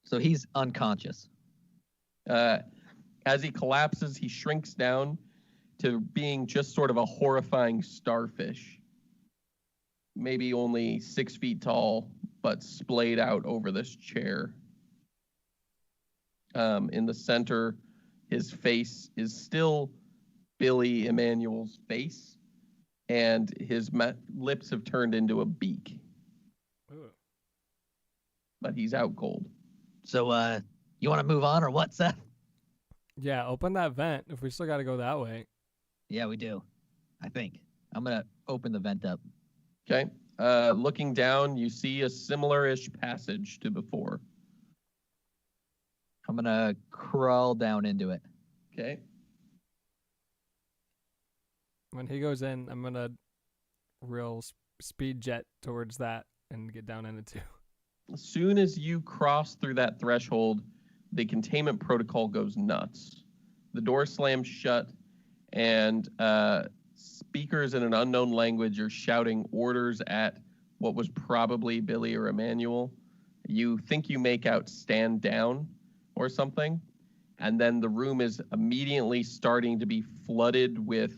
So he's unconscious. As he collapses, he shrinks down to being just sort of a horrifying starfish. Maybe only 6 feet tall, but splayed out over this chair. In the center, his face is still Billy Emanuel's face, and his lips have turned into a beak. Ooh. But he's out cold. So, you want to move on or what, Seth? Yeah, open that vent if we still got to go that way. Yeah, we do. I think. I'm going to open the vent up. Okay. Looking down, you see a similar-ish passage to before. I'm going to crawl down into it. Okay. When he goes in, I'm going to real speed jet towards that and get down in it too. As soon as you cross through that threshold, the containment protocol goes nuts. The door slams shut, and speakers in an unknown language are shouting orders at what was probably Billy or Emmanuel. You think you make out "stand down" or something, and then the room is immediately starting to be flooded with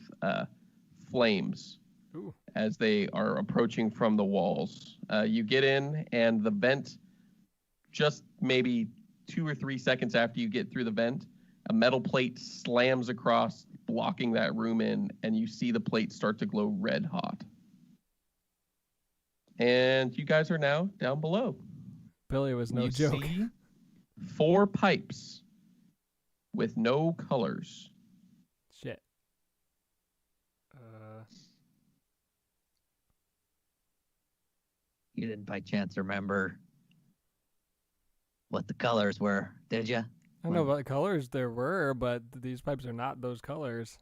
flames. Ooh. As they are approaching from the walls. You get in, and the vent, just maybe 2 or 3 seconds after you get through the vent, a metal plate slams across, blocking that room in, and you see the plate start to glow red hot. And you guys are now down below. Billy was no you joke. See 4 pipes with no colors. Shit. You didn't by chance remember what the colors were, did you? I know what colors there were, but these pipes are not those colors.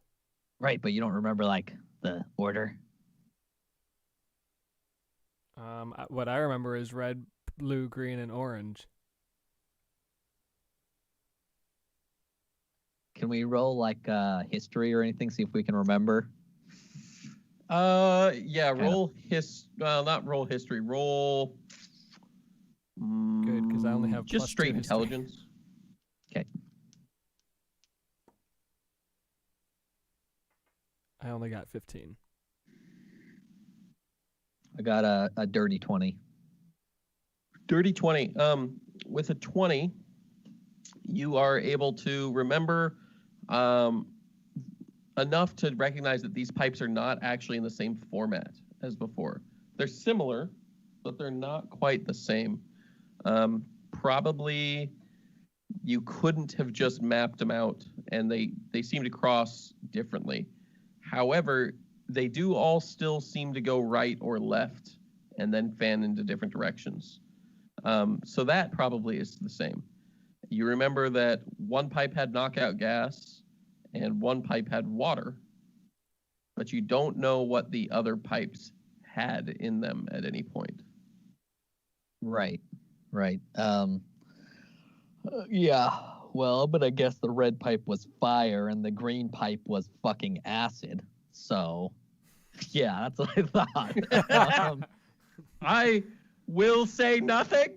Right, but you don't remember, like, the order? What I remember is red, blue, green, and orange. Can we roll, like, history or anything, see if we can remember? Yeah, roll not roll history, roll... Good, because I only have just +2 straight history. intelligence. Okay. I only got 15. I got a dirty 20. Dirty 20. With a 20, you are able to remember enough to recognize that these pipes are not actually in the same format as before. They're similar, but they're not quite the same. Probably you couldn't have just mapped them out, and they seem to cross differently. However, they do all still seem to go right or left and then fan into different directions. So that probably is the same. You remember that one pipe had knockout gas and one pipe had water, but you don't know what the other pipes had in them at any point. Right. Yeah, well, but I guess the red pipe was fire and the green pipe was fucking acid. So, yeah, that's what I thought. I will say nothing.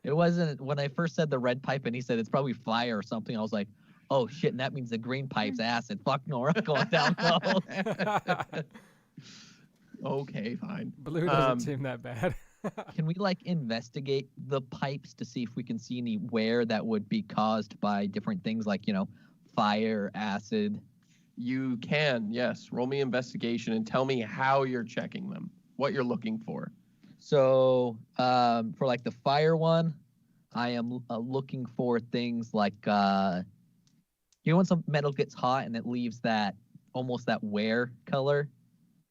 It wasn't, when I first said the red pipe and he said it's probably fire or something, I was like, oh shit, and that means the green pipe's acid. Fuck no, we're not going down low. Okay, fine. Blue doesn't seem that bad. Can we, like, investigate the pipes to see if we can see any wear that would be caused by different things like, fire, acid? You can, yes. Roll me investigation and tell me how you're checking them, what you're looking for. So, for, like, the fire one, I am looking for things like, when some metal gets hot and it leaves almost that wear color?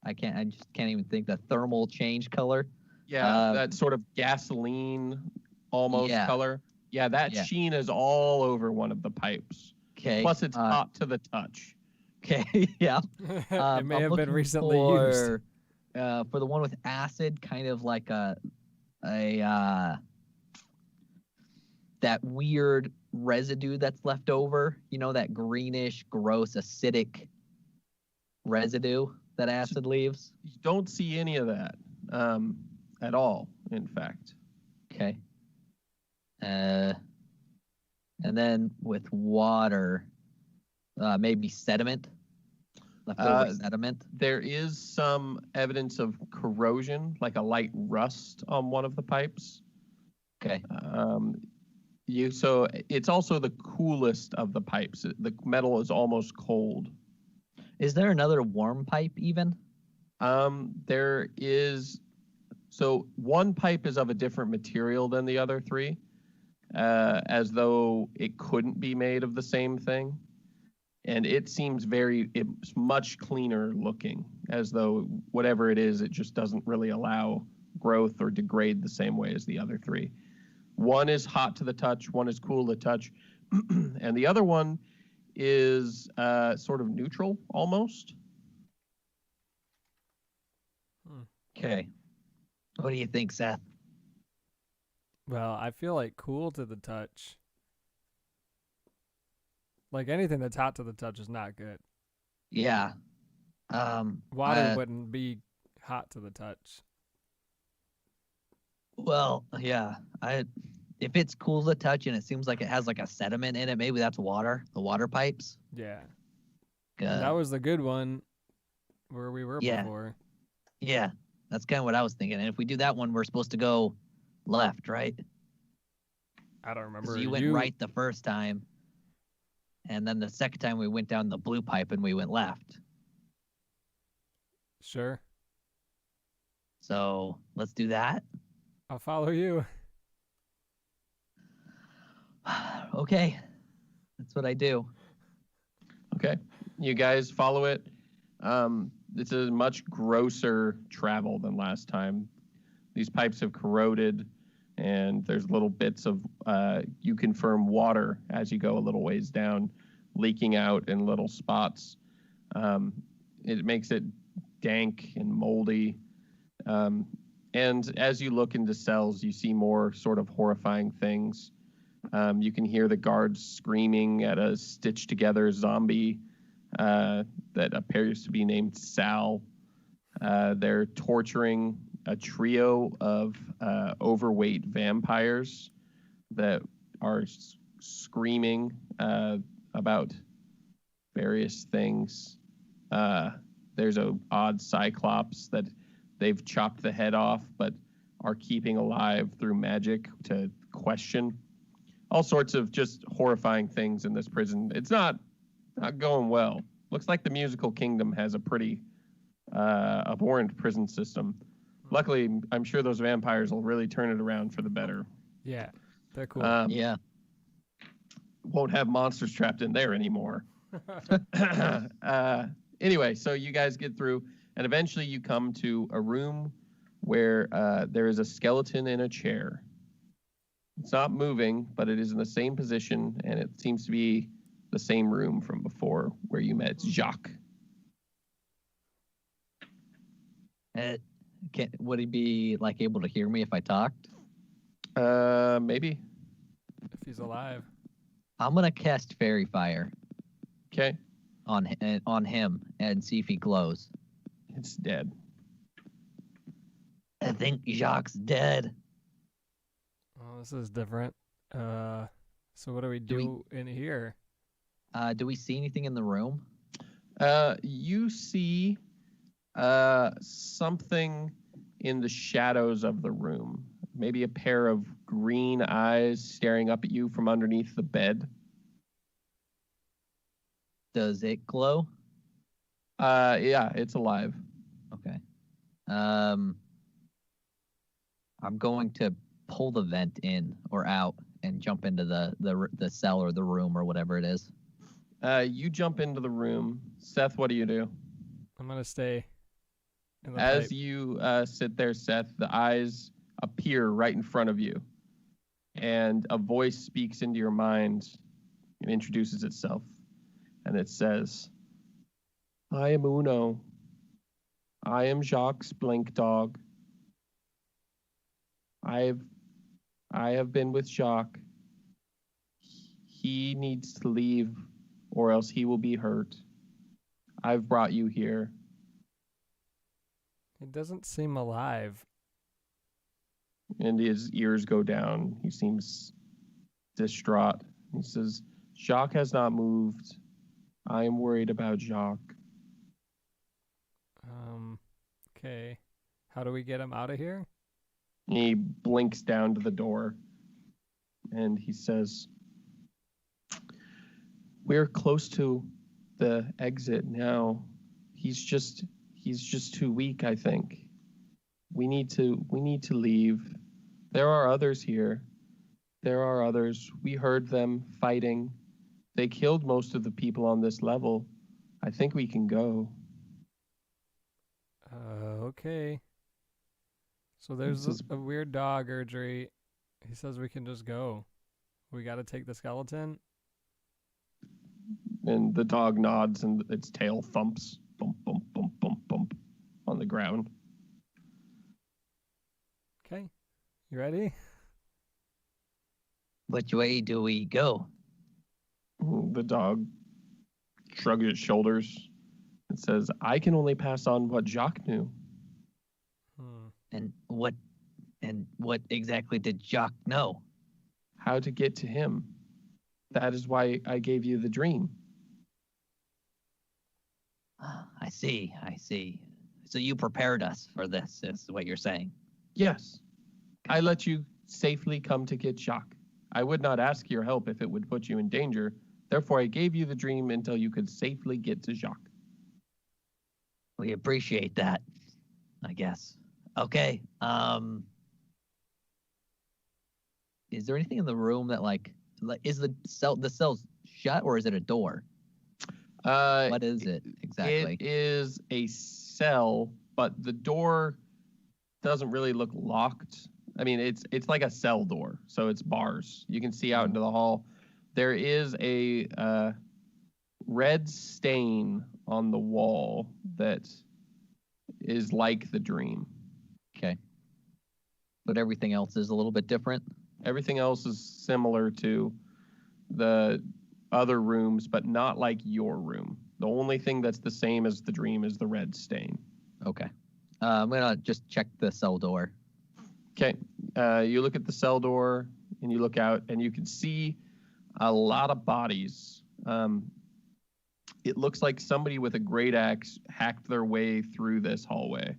I just can't even think, the thermal change color. Yeah, that sort of gasoline almost color. Yeah, that sheen is all over one of the pipes. Okay. Plus, it's hot to the touch. Okay, yeah. It may I'm have been looking recently used. For the one with acid, kind of like a that weird residue that's left over. You know, that greenish, gross, acidic residue that acid leaves. You don't see any of that at all, in fact. Okay. And then with water, maybe sediment, leftover sediment. There is some evidence of corrosion, like a light rust on one of the pipes. Okay. So it's also the coolest of the pipes. The metal is almost cold. Is there another warm pipe even? There is. So one pipe is of a different material than the other three, as though it couldn't be made of the same thing. And it seems it's much cleaner looking, as though whatever it is, it just doesn't really allow growth or degrade the same way as the other three. One is hot to the touch, one is cool to the touch, and the other one is sort of neutral almost. Okay. What do you think, Seth? Well, I feel like cool to the touch. Like anything that's hot to the touch is not good. Yeah. Water wouldn't be hot to the touch. Well, yeah. If it's cool to touch and it seems like it has like a sediment in it, maybe that's water. The water pipes. Yeah. Good. That was the good one where we were before. Yeah. That's kind of what I was thinking. And if we do that one, we're supposed to go left, right? I don't remember. 'Cause you went right the first time. And then the second time we went down the blue pipe and we went left. Sure. So let's do that. I'll follow you. Okay. That's what I do. Okay. You guys follow it. It's a much grosser travel than last time. These pipes have corroded, and there's little bits of, you confirm, water as you go a little ways down, leaking out in little spots. It makes it dank and moldy. And as you look into cells, you see more sort of horrifying things. You can hear the guards screaming at a stitched-together zombie that appears to be named Sal. They're torturing a trio of overweight vampires that are screaming about various things. There's a odd cyclops that they've chopped the head off but are keeping alive through magic to question. All sorts of just horrifying things in this prison. It's not going well. Looks like the musical kingdom has a pretty abhorrent prison system. Luckily, I'm sure those vampires will really turn it around for the better. Yeah, they're cool. Yeah. Won't have monsters trapped in there anymore. Anyway, so you guys get through, and eventually you come to a room where there is a skeleton in a chair. It's not moving, but it is in the same position, and it seems to be the same room from before where you met Jacques. Would he be like able to hear me if I talked? Maybe. If he's alive. I'm gonna cast Fairy Fire Okay. on him and see if he glows. It's dead. I think Jacques dead. Oh, this is different. So what do we do in here? Do we see anything in the room? You see something in the shadows of the room. Maybe a pair of green eyes staring up at you from underneath the bed. Does it glow? Yeah, it's alive. Okay. I'm going to pull the vent in or out and jump into the cell or the room or whatever it is. You jump into the room. Seth, what do you do? I'm gonna stay in the As pipe. you sit there, Seth, the eyes appear right in front of you. And a voice speaks into your mind and introduces itself. And it says, I am Uno. I am Jacques Blink Dog. I have been with Jacques He needs to leave, or else he will be hurt. I've brought you here. He doesn't seem alive. And his ears go down. He seems distraught. He says, Jacques has not moved. I am worried about Jacques. Okay. How do we get him out of here? He blinks down to the door and he says, we're close to the exit now. He's just too weak, I think. We need to leave. There are others here. There are others. We heard them fighting. They killed most of the people on this level. I think we can go. Okay. So there's a weird dog, Erdry. He says we can just go. We got to take the skeleton. And the dog nods and its tail thumps, bump, bump, bump, bump, bump, on the ground. Okay. You ready? Which way do we go? The dog shrugs its shoulders and says, I can only pass on what Jacques knew. And what exactly did Jacques know? How to get to him. That is why I gave you the dream. I see. So you prepared us for this, is what you're saying. Yes. I let you safely come to get Jacques. I would not ask your help if it would put you in danger. Therefore, I gave you the dream until you could safely get to Jacques. We appreciate that, I guess. Okay. Is there anything in the room that like is the cell's shut or is it a door? What is it exactly? It is a cell, but the door doesn't really look locked. I mean, it's like a cell door, so it's bars. You can see out into the hall. There is a red stain on the wall that is like the dream. Okay. But everything else is a little bit different? Everything else is similar to the other rooms, but not like your room. The only thing that's the same as the dream is the red stain. Okay. I'm going to just check the cell door. Okay. You look at the cell door and you look out and you can see a lot of bodies. It looks like somebody with a great axe hacked their way through this hallway.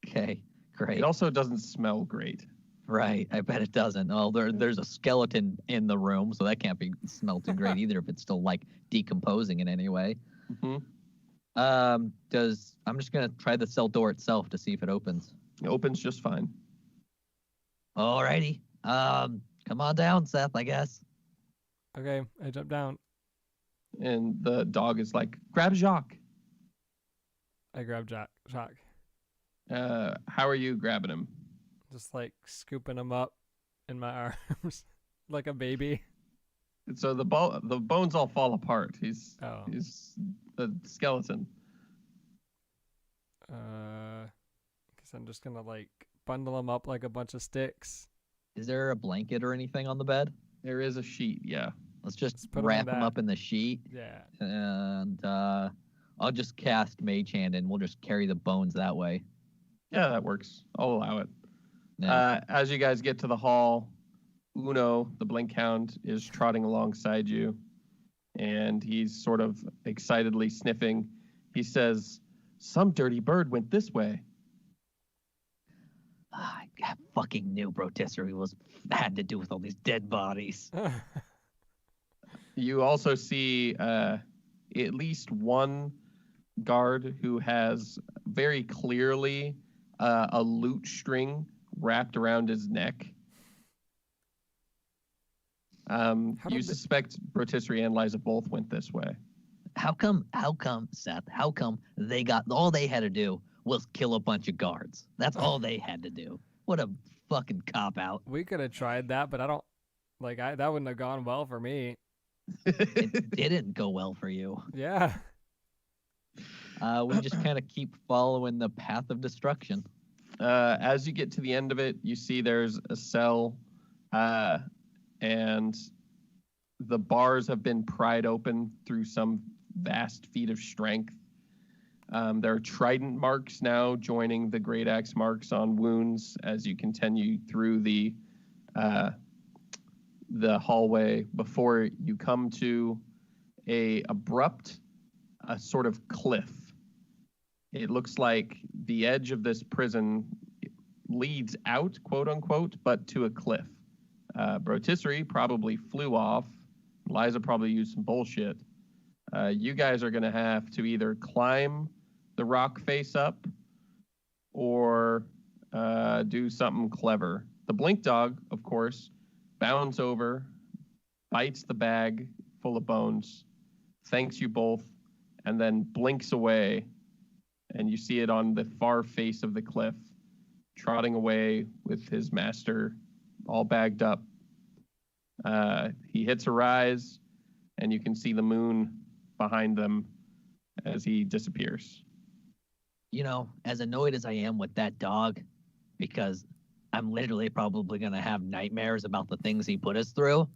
Okay, great. It also doesn't smell great. Right, I bet it doesn't. Well, there's a skeleton in the room, so that can't be smell too great either if it's still like decomposing in any way. Mm-hmm. I'm just gonna try the cell door itself to see if it opens. It opens just fine. Alrighty. Come on down, Seth, I guess. Okay, I jump down. And the dog is like, grab Jacques. I grab Jacques. How are you grabbing him? Just like scooping him up in my arms like a baby. So the bones all fall apart. He's a skeleton. Guess I'm just gonna like bundle him up like a bunch of sticks. Is there a blanket or anything on the bed? There is a sheet, yeah. Let's just put wrap him up in the sheet. Yeah. And I'll just cast Mage Hand and we'll just carry the bones that way. Yeah, that works. I'll allow it. Yeah. As you guys get to the hall, Uno, the Blink Hound, is trotting alongside you, and he's sort of excitedly sniffing. He says, some dirty bird went this way. I fucking knew Rotisserie had to do with all these dead bodies. You also see at least one guard who has very clearly a lute string wrapped around his neck. You suspect Rotisserie and Liza both went this way. How come, Seth, they got, all they had to do was kill a bunch of guards? That's all they had to do. What a fucking cop-out. We could have tried that, but that wouldn't have gone well for me. It didn't go well for you. Yeah. We just kind of keep following the path of destruction. As you get to the end of it, you see there's a cell and the bars have been pried open through some vast feat of strength. There are trident marks now joining the great axe marks on wounds as you continue through the hallway before you come to a sort of cliff. It looks like the edge of this prison leads out, quote unquote, but to a cliff. Brotisserie probably flew off. Liza probably used some bullshit. You guys are going to have to either climb the rock face up or do something clever. The blink dog, of course, bounds over, bites the bag full of bones, thanks you both, and then blinks away. And you see it on the far face of the cliff, trotting away with his master all bagged up. He hits a rise, and you can see the moon behind them as he disappears. You know, as annoyed as I am with that dog, because I'm literally probably going to have nightmares about the things he put us through,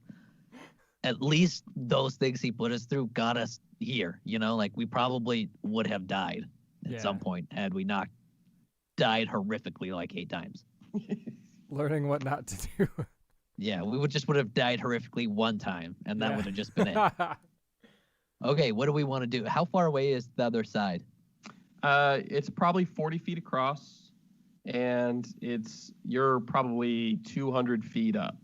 at least those things he put us through got us here. You know, like we probably would have died at some point had we not died horrifically like 8 times. Learning what not to do. Yeah, we would have died horrifically one time, and that would have just been it. Okay, what do we want to do? How far away is the other side? It's probably 40 feet across, and you're probably 200 feet up.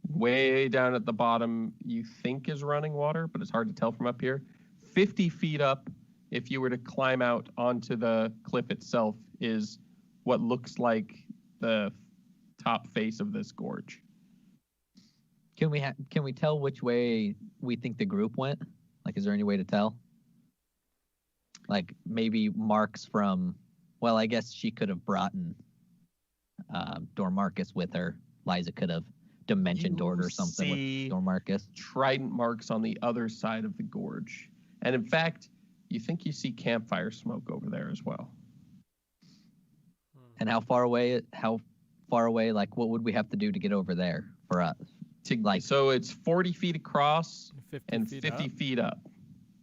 Way down at the bottom, you think is running water, but it's hard to tell from up here. 50 feet up, if you were to climb out onto the cliff itself, is what looks like the top face of this gorge. Can we tell which way we think the group went? Like, is there any way to tell? Like, maybe marks from... Well, I guess she could have brought Dormarcus with her. Liza could have dimension doored or something with Dormarcus. Trident marks on the other side of the gorge. And in fact, you think you see campfire smoke over there as well. And how far away, like, what would we have to do to get over there for us? So it's 40 feet across 50 and feet 50 up? feet up.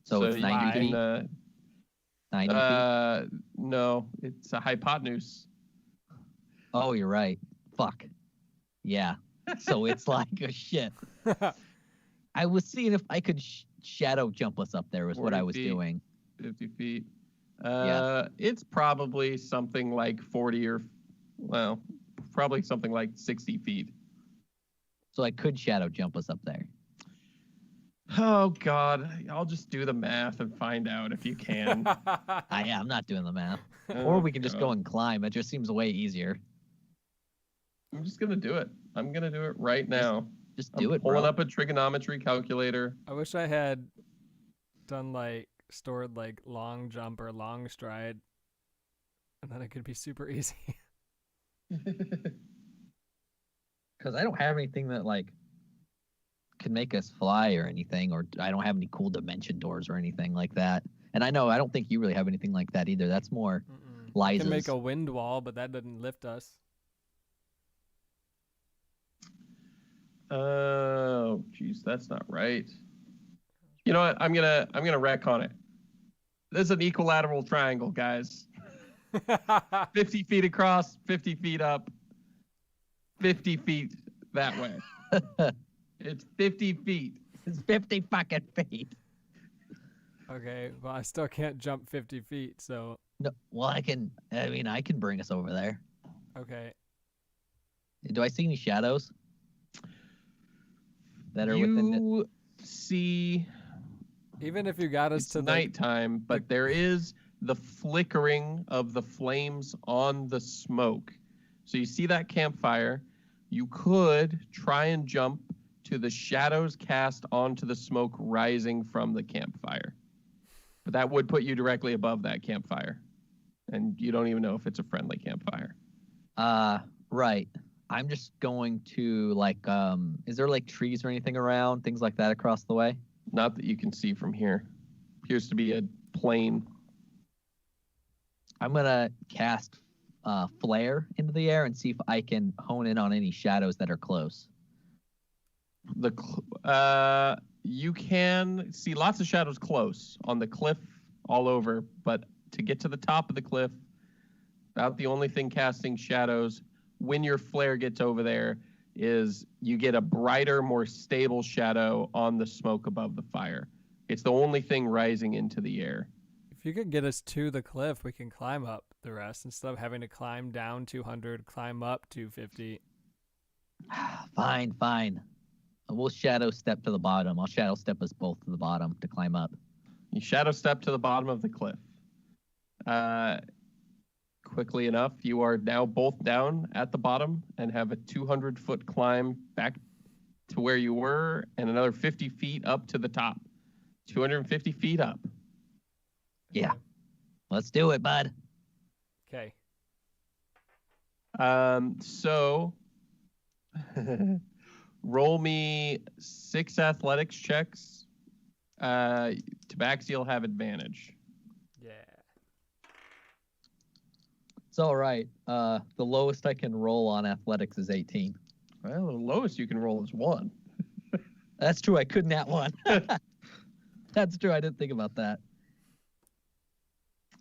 So it's 90 feet? 90 feet? No, it's a hypotenuse. Oh, you're right. Fuck. Yeah. So it's like a shit. I was seeing if I could shadow jump us up there was what I was doing. 50 feet. Yeah. It's probably something like 40 or, well, probably something like 60 feet. So I could shadow jump us up there. Oh, God. I'll just do the math and find out if you can. I'm not doing the math. Oh, or we can just go and climb. It just seems way easier. I'm just going to do it. I'm going to do it right now. Just do it, bro. Pulling up a trigonometry calculator. I wish I had done stored long jump or long stride, and then it could be super easy. Because I don't have anything that can make us fly or anything, or I don't have any cool dimension doors or anything like that. And I don't think you really have anything like that either. That's more Liza's. I can make a wind wall, but that doesn't lift us. Oh, jeez, that's not right. You know what? I'm gonna wreck on it. This is an equilateral triangle, guys. 50 feet across, 50 feet up, 50 feet that way. It's 50 feet. It's 50 fucking feet. Okay, well, I still can't jump 50 feet, so... No, well, I can bring us over there. Okay. Do I see any shadows that are within it? You see... Even if you got us it's to nighttime, but there is the flickering of the flames on the smoke. So you see that campfire. You could try and jump to the shadows cast onto the smoke rising from the campfire. But that would put you directly above that campfire. And you don't even know if it's a friendly campfire. Right. I'm just going to is there trees or anything around, things like that across the way? Not that you can see from here. Appears to be a plain. I'm going to cast flare into the air and see if I can hone in on any shadows that are close. You can see lots of shadows close on the cliff all over, but to get to the top of the cliff, about the only thing casting shadows when your flare gets over there is you get a brighter, more stable shadow on the smoke above the fire. It's the only thing rising into the air. If you could get us to the cliff, we can climb up the rest instead of having to climb down 200, climb up 250. Fine. We'll shadow step to the bottom. I'll shadow step us both to the bottom to climb up. You shadow step to the bottom of the cliff. Quickly enough, you are now both down at the bottom and have a 200-foot climb back to where you were and another 50 feet up to the top. 250 feet up. Yeah. Let's do it, bud. Okay. So roll me 6 athletics checks. Tabaxi will have advantage. Yeah. It's all right. The lowest I can roll on athletics is 18. Well, the lowest you can roll is 1. That's true. I couldn't at one. That's true. I didn't think about that.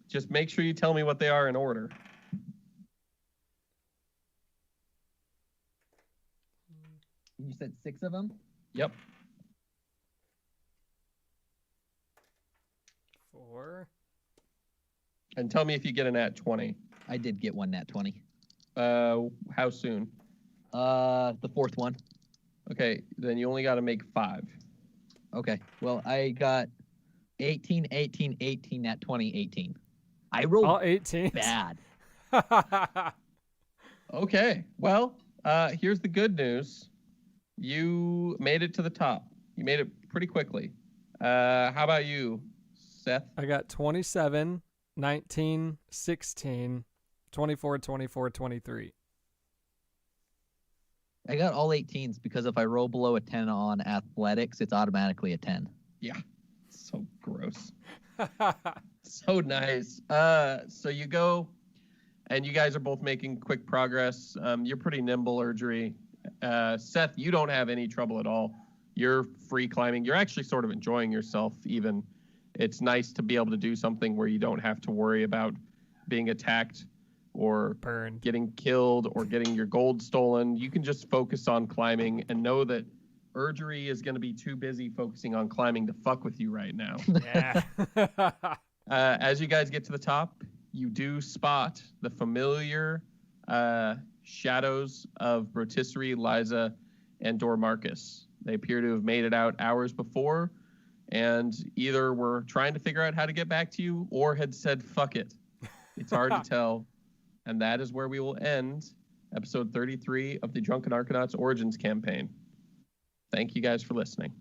Just make sure you tell me what they are in order. You said 6 of them? Yep. 4. And tell me if you get an at 20. I did get one nat 20. How soon? The fourth one. Okay, then you only got to make 5. Okay. Well, I got 18, 18, 18, nat 20, 18. I rolled All 18. bad. Okay, well, here's the good news. You made it to the top. You made it pretty quickly. How about you, Seth? I got 27, 19, 16, 24, 24, 23. I got all 18s because if I roll below a 10 on athletics, it's automatically a 10. Yeah, so gross. So nice. So you go, and you guys are both making quick progress. You're pretty nimble, Erdry. Seth, you don't have any trouble at all. You're free climbing. You're actually sort of enjoying yourself even. It's nice to be able to do something where you don't have to worry about being attacked or Burned. getting killed or getting your gold stolen. You can just focus on climbing and know that Erdry is going to be too busy focusing on climbing to fuck with you right now. Yeah. As you guys get to the top, you do spot the familiar shadows of Rotisserie, Liza, and Dormarcus. They appear to have made it out hours before and either were trying to figure out how to get back to you or had said, fuck it. It's hard to tell. And that is where we will end episode 33 of the Drunken Arcanauts Origins campaign. Thank you guys for listening.